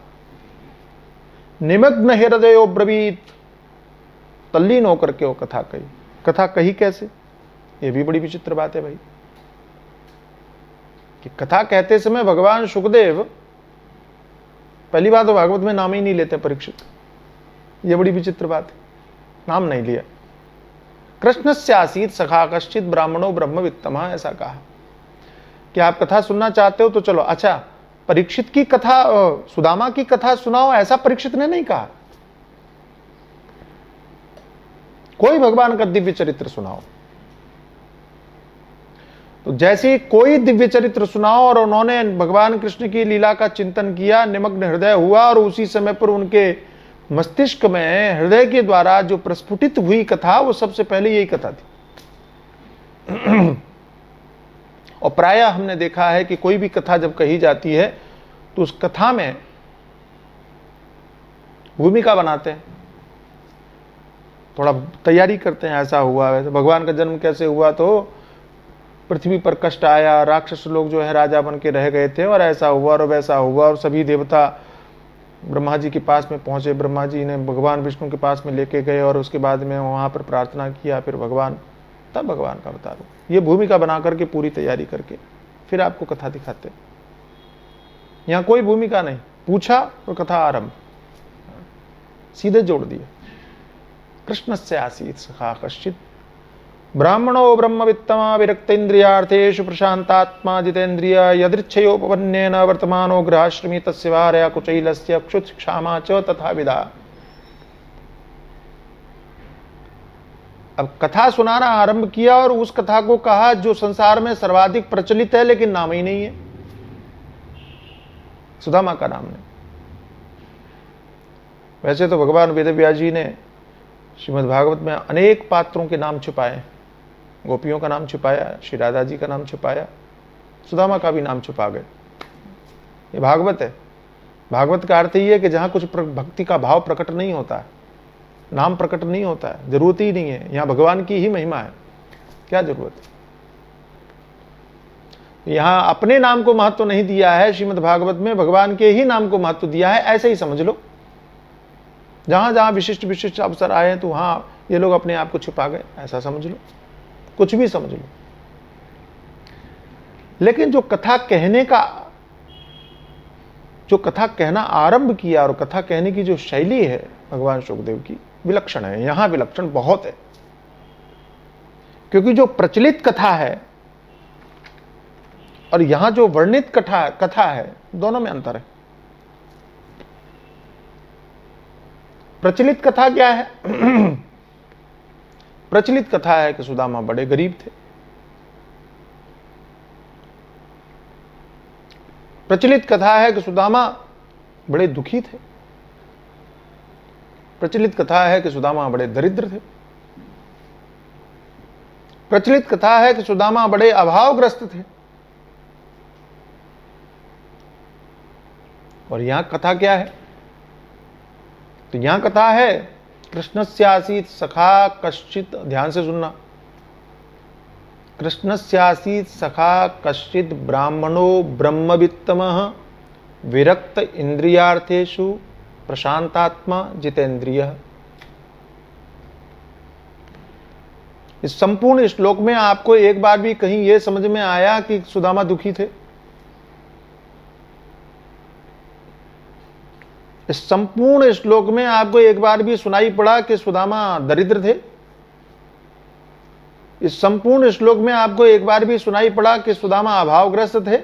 निमग्न हृदयो ब्रवीत, तल्लीन होकर के वो कथा कही। कथा कही कैसे? ये भी बड़ी विचित्र बात है भाई, कि कथा कहते समय भगवान सुखदेव पहली बात तो भागवत में नाम ही नहीं लेते परीक्षित। ये बड़ी विचित्र बात है, नाम नहीं लिया। कृष्णस्य आसीत सखा कश्चित ब्राह्मणो ब्रह्मवित्तमः, ऐसा कहा कि आप कथा सुनना चाहते हो तो चलो। अच्छा, परीक्षित की कथा, सुदामा की कथा सुनाओ, ऐसा परीक्षित ने नहीं कहा। कोई भगवान का दिव्य चरित्र सुनाओ। तो जैसे कोई दिव्य चरित्र सुनाओ, और उन्होंने भगवान कृष्ण की लीला का चिंतन किया, निमग्न हृदय हुआ, और उसी समय पर उनके मस्तिष्क में हृदय के द्वारा जो प्रस्फुटित हुई कथा, वो सबसे पहले यही कथा थी। और प्रायः हमने देखा है कि कोई भी कथा जब कही जाती है तो उस कथा में भूमिका बनाते हैं, थोड़ा तैयारी करते हैं, ऐसा हुआ वैसे। भगवान का जन्म कैसे हुआ? तो पृथ्वी पर कष्ट आया, राक्षस लोग जो है राजा बन के रह गए थे, और ऐसा हुआ और वैसा हुआ, और सभी देवता ब्रह्मा जी के पास में पहुंचे। ब्रह्मा जी ने भगवान विष्णु के पास में लेके गए, और उसके बाद में वहां पर प्रार्थना किया, फिर भगवान, तब भगवान का अवतार हुआ। ये भूमिका बना करके, पूरी तैयारी करके फिर आपको कथा दिखाते। यहां कोई भूमिका नहीं, पूछा और कथा आरंभ, सीधे जोड़ दिया। कृष्णस्य आसीत् सखा कश्चित् ब्राह्मणो ब्रह्मवित्तमा विरक्तेन्द्रियार्थेषु प्रशान्तात्मा जितेन्द्रिय यदृच्छयोपपन्नेन वर्तमानो गृहाश्रमी तस्य वारया कुचैलस्य क्षुत् क्षामा च तथा विदा। अब कथा सुनाना आरंभ किया, और उस कथा को कहा जो संसार में सर्वाधिक प्रचलित है, लेकिन नाम ही नहीं है, सुदामा का नाम नहीं। वैसे तो भगवान वेदव्यास जी ने श्रीमद् भागवत में अनेक पात्रों के नाम छुपाए, गोपियों का नाम छुपाया, श्री राधा जी का नाम छुपाया, सुदामा का भी नाम छुपा गए। ये भागवत है। भागवत का अर्थ ये है कि जहां कुछ भक्ति का भाव प्रकट नहीं होता है, नाम प्रकट नहीं होता है, जरूरत ही नहीं है। यहां भगवान की ही महिमा है, क्या जरूरत है? यहां अपने नाम को महत्व नहीं दिया है, श्रीमद् भागवत में भगवान के ही नाम को महत्व दिया है, ऐसे ही समझ लो। जहां जहां विशिष्ट विशिष्ट अवसर आए तो वहां ये लोग अपने आप को छुपा गए, ऐसा समझ लो, कुछ भी समझ लो। लेकिन जो कथा कहना आरंभ किया, और कथा कहने की जो शैली है भगवान सुखदेव की, विलक्षण है। यहां विलक्षण बहुत है, क्योंकि जो प्रचलित कथा है और यहां जो वर्णित कथा है, दोनों में अंतर है। प्रचलित कथा क्या है? प्रचलित कथा है कि सुदामा बड़े गरीब थे। प्रचलित कथा है कि सुदामा बड़े दुखी थे। प्रचलित कथा है कि सुदामा बड़े दरिद्र थे। प्रचलित कथा है कि सुदामा बड़े अभावग्रस्त थे। और यहां कथा क्या है? तो यहां कथा है, कृष्णस्यासीत सखा कश्चित, ध्यान से सुनना, कृष्णस्यासीत सखा कश्चित ब्राह्मणो ब्रह्मवित्तमः विरक्त इंद्रियार्थेषु प्रशांतात्मा जितेंद्रिय। इस संपूर्ण श्लोक में आपको एक बार भी कहीं यह समझ में आया कि सुदामा दुखी थे? इस संपूर्ण श्लोक में आपको एक बार भी सुनाई पड़ा कि सुदामा दरिद्र थे? इस संपूर्ण श्लोक में आपको एक बार भी सुनाई पड़ा कि सुदामा अभावग्रस्त थे?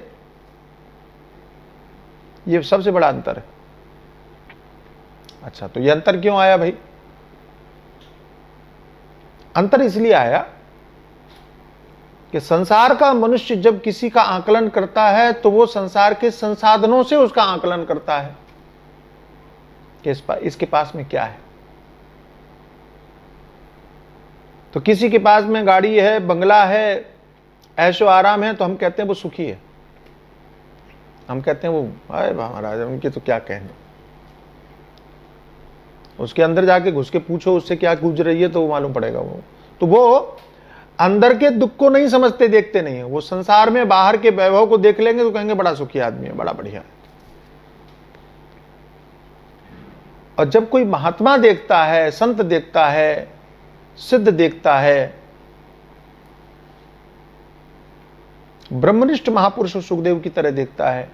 यह सबसे बड़ा अंतर है। अच्छा, तो यह अंतर क्यों आया भाई? अंतर इसलिए आया कि संसार का मनुष्य जब किसी का आकलन करता है तो वो संसार के संसाधनों से उसका आकलन करता है कि इसके पास में क्या है। तो किसी के पास में गाड़ी है, बंगला है, ऐशो आराम है, तो हम कहते हैं वो सुखी है। हम कहते हैं वो अरे महाराज उनके तो क्या कहने। उसके अंदर जाके घुस के पूछो उससे क्या गुजर रही है तो वो मालूम पड़ेगा। वो अंदर के दुख को नहीं समझते, देखते नहीं है। वो संसार में बाहर के वैभव को देख लेंगे तो कहेंगे बड़ा सुखी आदमी है, बड़ा बढ़िया है। और जब कोई महात्मा देखता है, संत देखता है, सिद्ध देखता है, ब्रह्मनिष्ठ महापुरुष सुखदेव की तरह देखता है,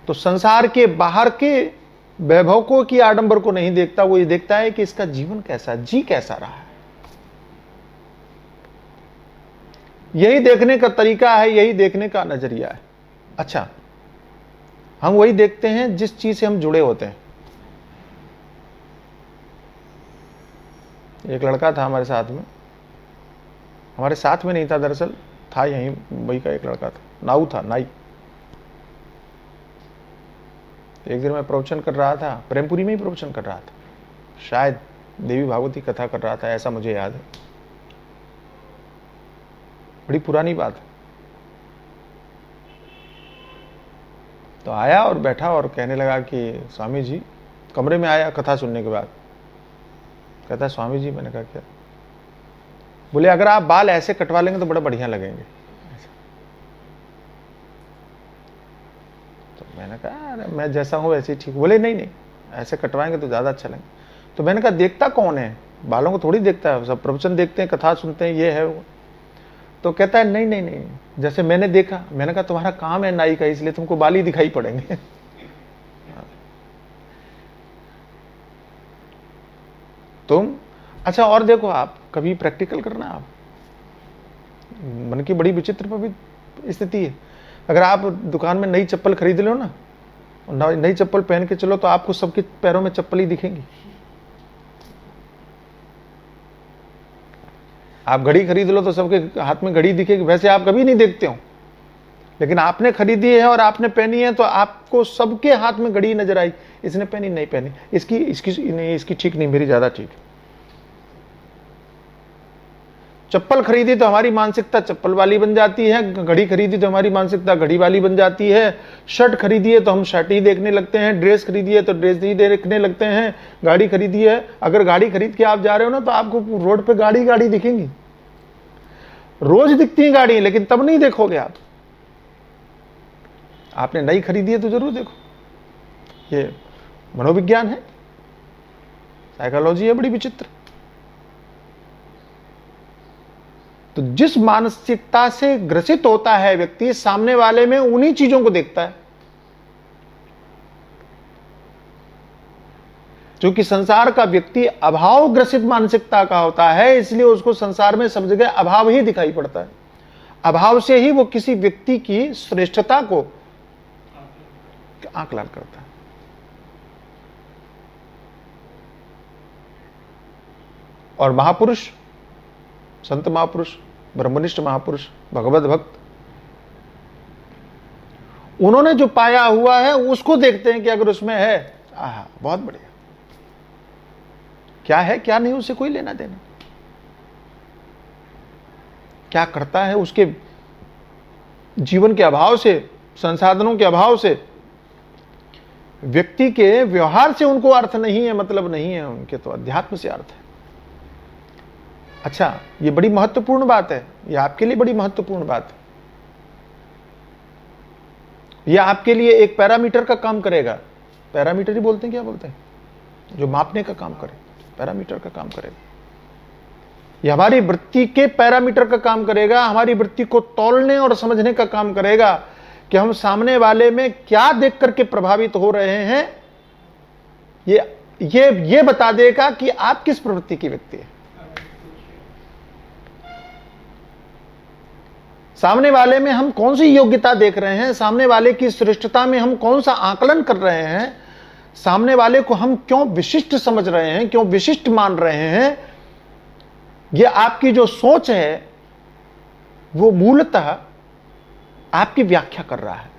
तो संसार के बाहर के वैभव को की आडंबर को नहीं देखता। वो ये देखता है कि इसका जीवन कैसा, जी कैसा रहा है। यही देखने का तरीका है, यही देखने का नजरिया है। अच्छा, हम वही देखते हैं जिस चीज से हम जुड़े होते हैं। एक लड़का था हमारे साथ में नहीं था, दरअसल था यहीं मुंबई का एक लड़का था, नाऊ था, नाई। एक दिन मैं प्रवचन कर रहा था, प्रेमपुरी में ही प्रवचन कर रहा था, शायद देवी भागवती कथा कर रहा था, ऐसा मुझे याद है। बड़ी पुरानी बात है। तो आया और बैठा और कहने लगा कि स्वामी जी, कमरे में आया कथा सुनने के बाद, कहता है स्वामी जी, मैंने कहा क्या? बोले अगर आप बाल ऐसे कटवा लेंगे तो बड़ा बढ़िया लगेंगे। तो मैंने कहा अरे मैं जैसा हूं वैसे ही ठीक। बोले नहीं, ऐसे कटवाएंगे तो ज्यादा अच्छा लगेगा। तो मैंने कहा देखता कौन है? बालों को थोड़ी देखता है, सब प्रवचन देखते हैं, कथा सुनते हैं, ये है वो। तो कहता है नहीं, जैसे मैंने देखा। मैंने कहा तुम्हारा काम है नाई का, इसलिए तुमको बाल ही दिखाई पड़ेंगे। तुम अच्छा और देखो, आप कभी प्रैक्टिकल करना। आप मन की बड़ी विचित्र स्थिति है। अगर आप दुकान में नई चप्पल खरीद लो ना, नई चप्पल पहन के चलो, तो आपको सबके पैरों में चप्पल ही दिखेंगी। आप घड़ी खरीद लो तो सबके हाथ में घड़ी दिखेगी। वैसे आप कभी नहीं देखते हो, लेकिन आपने खरीदी है और आपने पहनी है तो आपको सबके हाथ में घड़ी नजर आई। इसने पहनी, नहीं पहनी, इसकी ठीक नहीं, मेरी ज्यादा ठीक। चप्पल खरीदी तो हमारी मानसिकता चप्पल वाली बन जाती है, घड़ी खरीदी तो हमारी मानसिकता घड़ी वाली बन जाती है, शर्ट खरीदी है तो हम शर्ट ही देखने लगते हैं, ड्रेस खरीदी है तो ड्रेस ही देखने लगते हैं, गाड़ी खरीदी है। अगर गाड़ी खरीद के आप जा रहे हो ना तो आपको रोड पे गाड़ी दिखेंगी, रोज दिखती है गाड़ी, लेकिन तब नहीं देखोगे आप। आपने नई खरीदी है तो जरूर देखो। ये मनोविज्ञान है, साइकोलॉजी है, बड़ी विचित्र। तो जिस मानसिकता से ग्रसित होता है व्यक्ति, सामने वाले में उन्हीं चीजों को देखता है। क्योंकि संसार का व्यक्ति अभाव ग्रसित मानसिकता का होता है, इसलिए उसको संसार में सब जगह अभाव ही दिखाई पड़ता है। अभाव से ही वो किसी व्यक्ति की श्रेष्ठता को आकलन करता है। और महापुरुष, संत महापुरुष, ब्रह्मनिष्ठ महापुरुष, भगवत भक्त, उन्होंने जो पाया हुआ है उसको देखते हैं कि अगर उसमें है, आहा बहुत बढ़िया। क्या है क्या नहीं उससे कोई लेना देना। क्या करता है उसके जीवन के अभाव से, संसाधनों के अभाव से, व्यक्ति के व्यवहार से उनको अर्थ नहीं है, मतलब नहीं है, उनके तो अध्यात्म से अर्थ है। अच्छा, ये बड़ी महत्वपूर्ण बात है, ये आपके लिए बड़ी महत्वपूर्ण बात है। ये आपके लिए एक पैरामीटर का काम करेगा। पैरामीटर ही बोलते हैं, क्या बोलते हैं, जो मापने का काम करे, पैरामीटर का काम करेगा। ये हमारी वृत्ति के पैरामीटर का काम करेगा, हमारी वृत्ति को तौलने और समझने का काम करेगा कि हम सामने वाले में क्या देख करके प्रभावित हो रहे हैं। ये बता देगा कि आप किस प्रवृत्ति की व्यक्ति है। सामने वाले में हम कौन सी योग्यता देख रहे हैं, सामने वाले की श्रेष्ठता में हम कौन सा आकलन कर रहे हैं, सामने वाले को हम क्यों विशिष्ट समझ रहे हैं, क्यों विशिष्ट मान रहे हैं। यह आपकी जो सोच है वो मूलतः आपकी व्याख्या कर रहा है,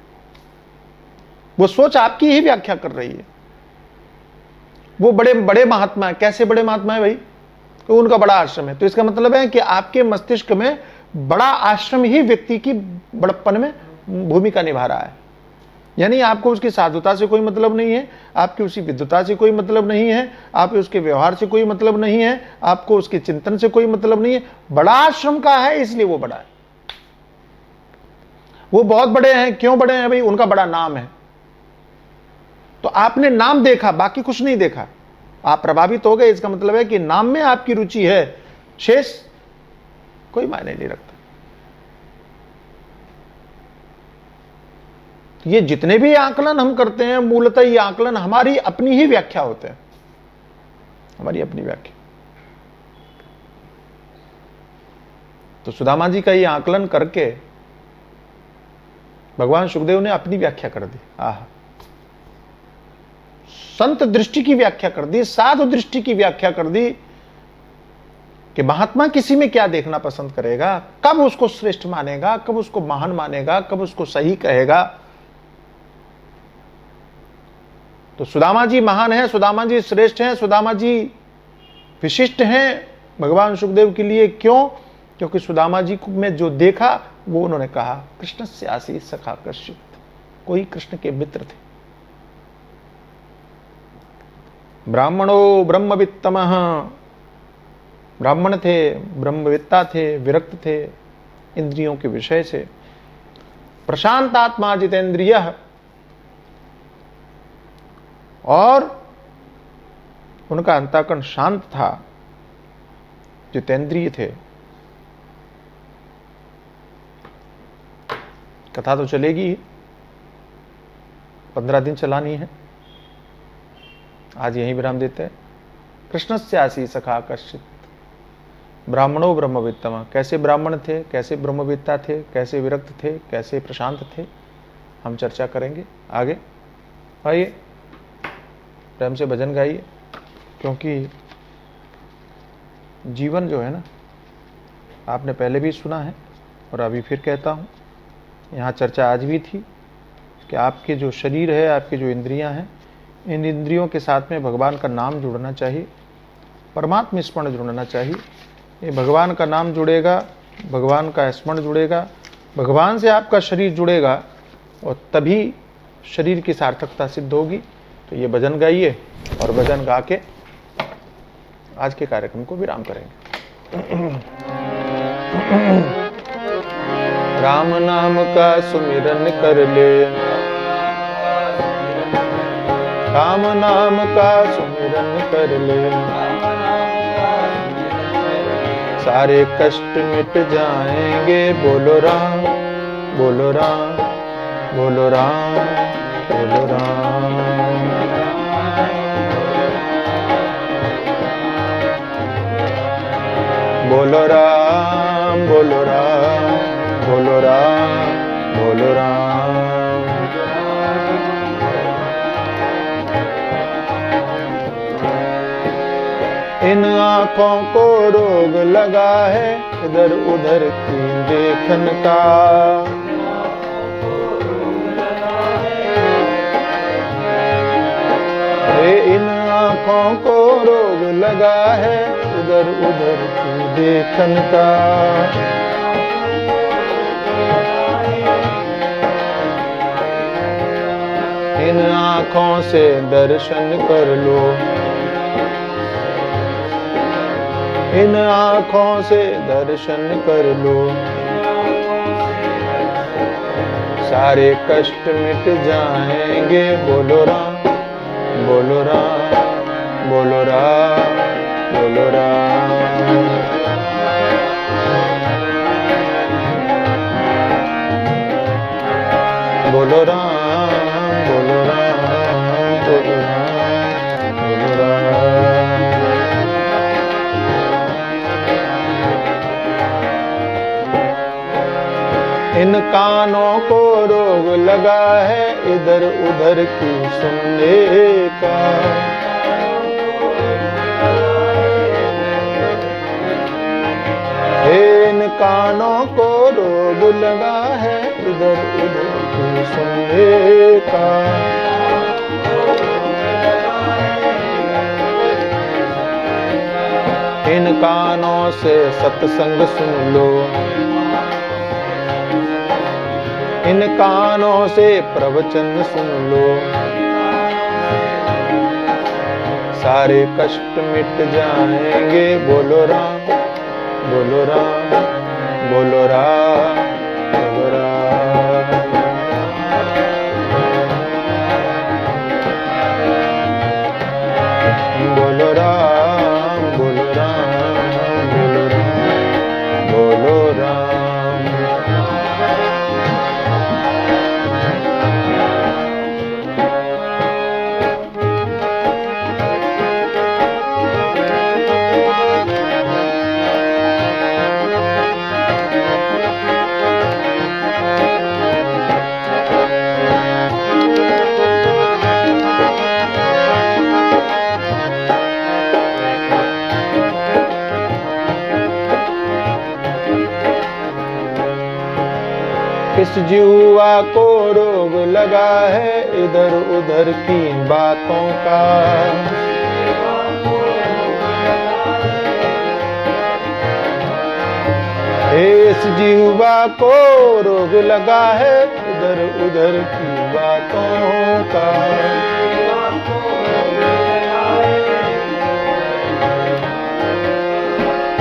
वो सोच आपकी ही व्याख्या कर रही है। वो बड़े बड़े महात्मा है, कैसे बड़े महात्मा है भाई, तो उनका बड़ा आश्रम है, तो इसका मतलब है कि आपके मस्तिष्क में बड़ा आश्रम ही व्यक्ति की बड़प्पन में भूमिका निभा रहा है। यानी आपको उसकी साधुता से कोई मतलब नहीं है, आपकी उसकी विद्वता से कोई मतलब नहीं है, आपके उसके व्यवहार से कोई मतलब नहीं है, आपको उसके चिंतन से कोई मतलब नहीं है। बड़ा आश्रम का है, इसलिए वो बड़ा है। वो बहुत बड़े हैं, क्यों बड़े हैं भाई, उनका बड़ा नाम है। तो आपने नाम देखा, बाकी कुछ नहीं देखा, आप प्रभावित हो गए, इसका मतलब है कि नाम में आपकी रुचि है, शेष कोई मायने नहीं रखता। ये जितने भी आकलन हम करते हैं, मूलतः ये आकलन हमारी अपनी ही व्याख्या होते हैं, हमारी अपनी व्याख्या। तो सुदामा जी का ये आकलन करके भगवान सुखदेव ने अपनी व्याख्या कर दी। संत दृष्टि की व्याख्या कर दी, साधु दृष्टि की व्याख्या कर दी कि महात्मा किसी में क्या देखना पसंद करेगा, कब उसको श्रेष्ठ मानेगा, कब उसको महान मानेगा, कब उसको सही कहेगा। तो सुदामा जी महान है, सुदामा जी श्रेष्ठ हैं, सुदामा जी विशिष्ट हैं भगवान सुखदेव के लिए। क्यों? क्योंकि सुदामा जी में जो देखा वो उन्होंने कहा, कृष्ण से आसी सखा कश्चित, कोई कृष्ण के मित्र थे। ब्राह्मणो ब्रह्मवित्तमः, ब्राह्मण थे, ब्रह्मवित्ता थे, विरक्त थे इंद्रियों के विषय से। प्रशांतात्मा जितेंद्रियः, और उनका अंतःकरण शांत था, जितेंद्रिय थे। कथा तो चलेगी, 15 दिन चलानी है, आज यहीं विराम देते हैं। कृष्णस्य आसी सखा कश्चित, ब्राह्मणो ब्रह्मवित्तम, कैसे ब्राह्मण थे, कैसे ब्रह्मवित्ता थे, कैसे विरक्त थे, कैसे प्रशांत थे, हम चर्चा करेंगे आगे। आइए प्रेम से भजन गाइए, क्योंकि जीवन जो है ना, आपने पहले भी सुना है और अभी फिर कहता हूँ, यहाँ चर्चा आज भी थी कि आपके जो शरीर है, आपकी जो इंद्रियां हैं, इन इंद्रियों के साथ में भगवान का नाम जुड़ना चाहिए, परमात्मा स्मरण जुड़ना चाहिए। ये भगवान का नाम जुड़ेगा, भगवान का स्मरण जुड़ेगा, भगवान से आपका शरीर जुड़ेगा, और तभी शरीर की सार्थकता सिद्ध होगी। तो ये भजन गाइए, और भजन गा के आज के कार्यक्रम को विराम करेंगे। राम नाम का सुमिरन कर ले, राम नाम का सुमिरन कर ले, सारे कष्ट मिट जाएंगे। बोलो राम, बोलो राम, बोलो राम, बोलो राम। बोलो राम, बोलो राम, बोलो राम, बोलो राम। इन आँखों को रोग लगा है इधर उधर की देखन का, अरे इन आँखों को रोग लगा है इधर उधर की देखन का। इन आँखों से दर्शन कर लो, इन आँखों से दर्शन कर लो, सारे कष्ट मिट जाएंगे। बोलो राम, बोलो राम, बोलो राम, बोलो राम। बोलो राम, बोलो राम, बोलो राम, बोलो राम। इन कानों को रोग लगा है इधर उधर की सुनने का, इन कानों को रोग लगा है इधर उधर की सुनने का। इन कानों से सत्संग सुन लो, इन कानों से प्रवचन सुन लो, सारे कष्ट मिट जाएंगे। बोलो राम, बोलो राम, बोलो राम, बोलो राम। बोलो राम, बोलो राम, बोलो राम, बोलो राम। किस जुआ को रोग लगा है इधर उधर की बातों का, इस जुआ को रोग लगा है इधर उधर की बातों का।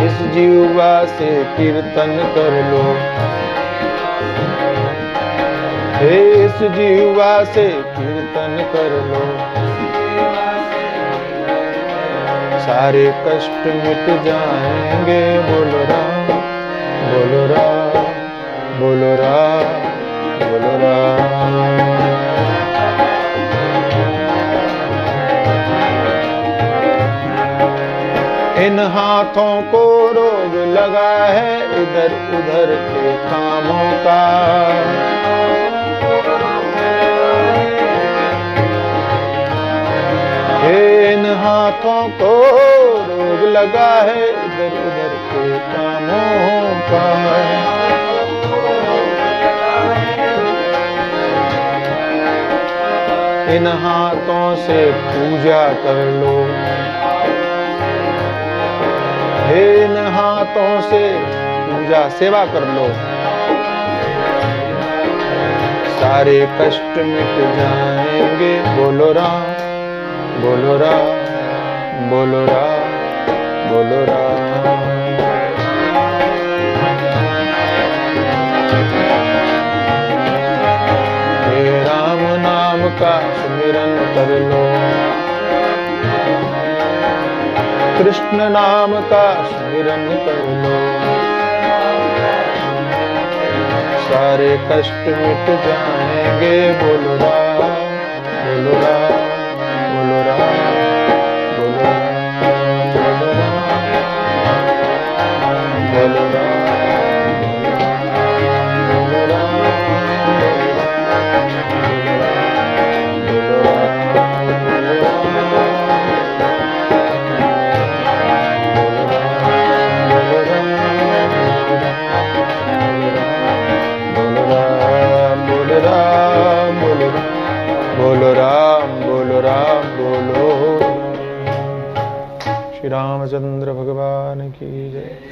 इस जुआ से कीर्तन कर लो, इस जीवा से कीर्तन कर लो, सारे कष्ट मिट जाएंगे। बोलो राम, बोलो राम, बोलो राम, बोलो राम। इन हाथों को रोग लगा है इधर उधर के कामों का, इन हाथों को रोग लगा है इधर उधर के कामों का। इन हाथों से पूजा कर लो, इन हाथों से पूजा सेवा कर लो, सारे कष्ट मिट जाएंगे। बोलो राम, बोलो राम, बोलो राम, बोलो राम। हे राम नाम का सुमिरन कर लो, कृष्ण नाम का सुमिरन कर लो, सारे कष्ट मिट जाएंगे। बोलो राम, बोलो राम, बोलो राम, बोलो राम, बोलो राम, बोलो राम, बोलो राम, बोलो राम, बोलो राम, बोलो। श्री रामचंद्र भगवान की जय।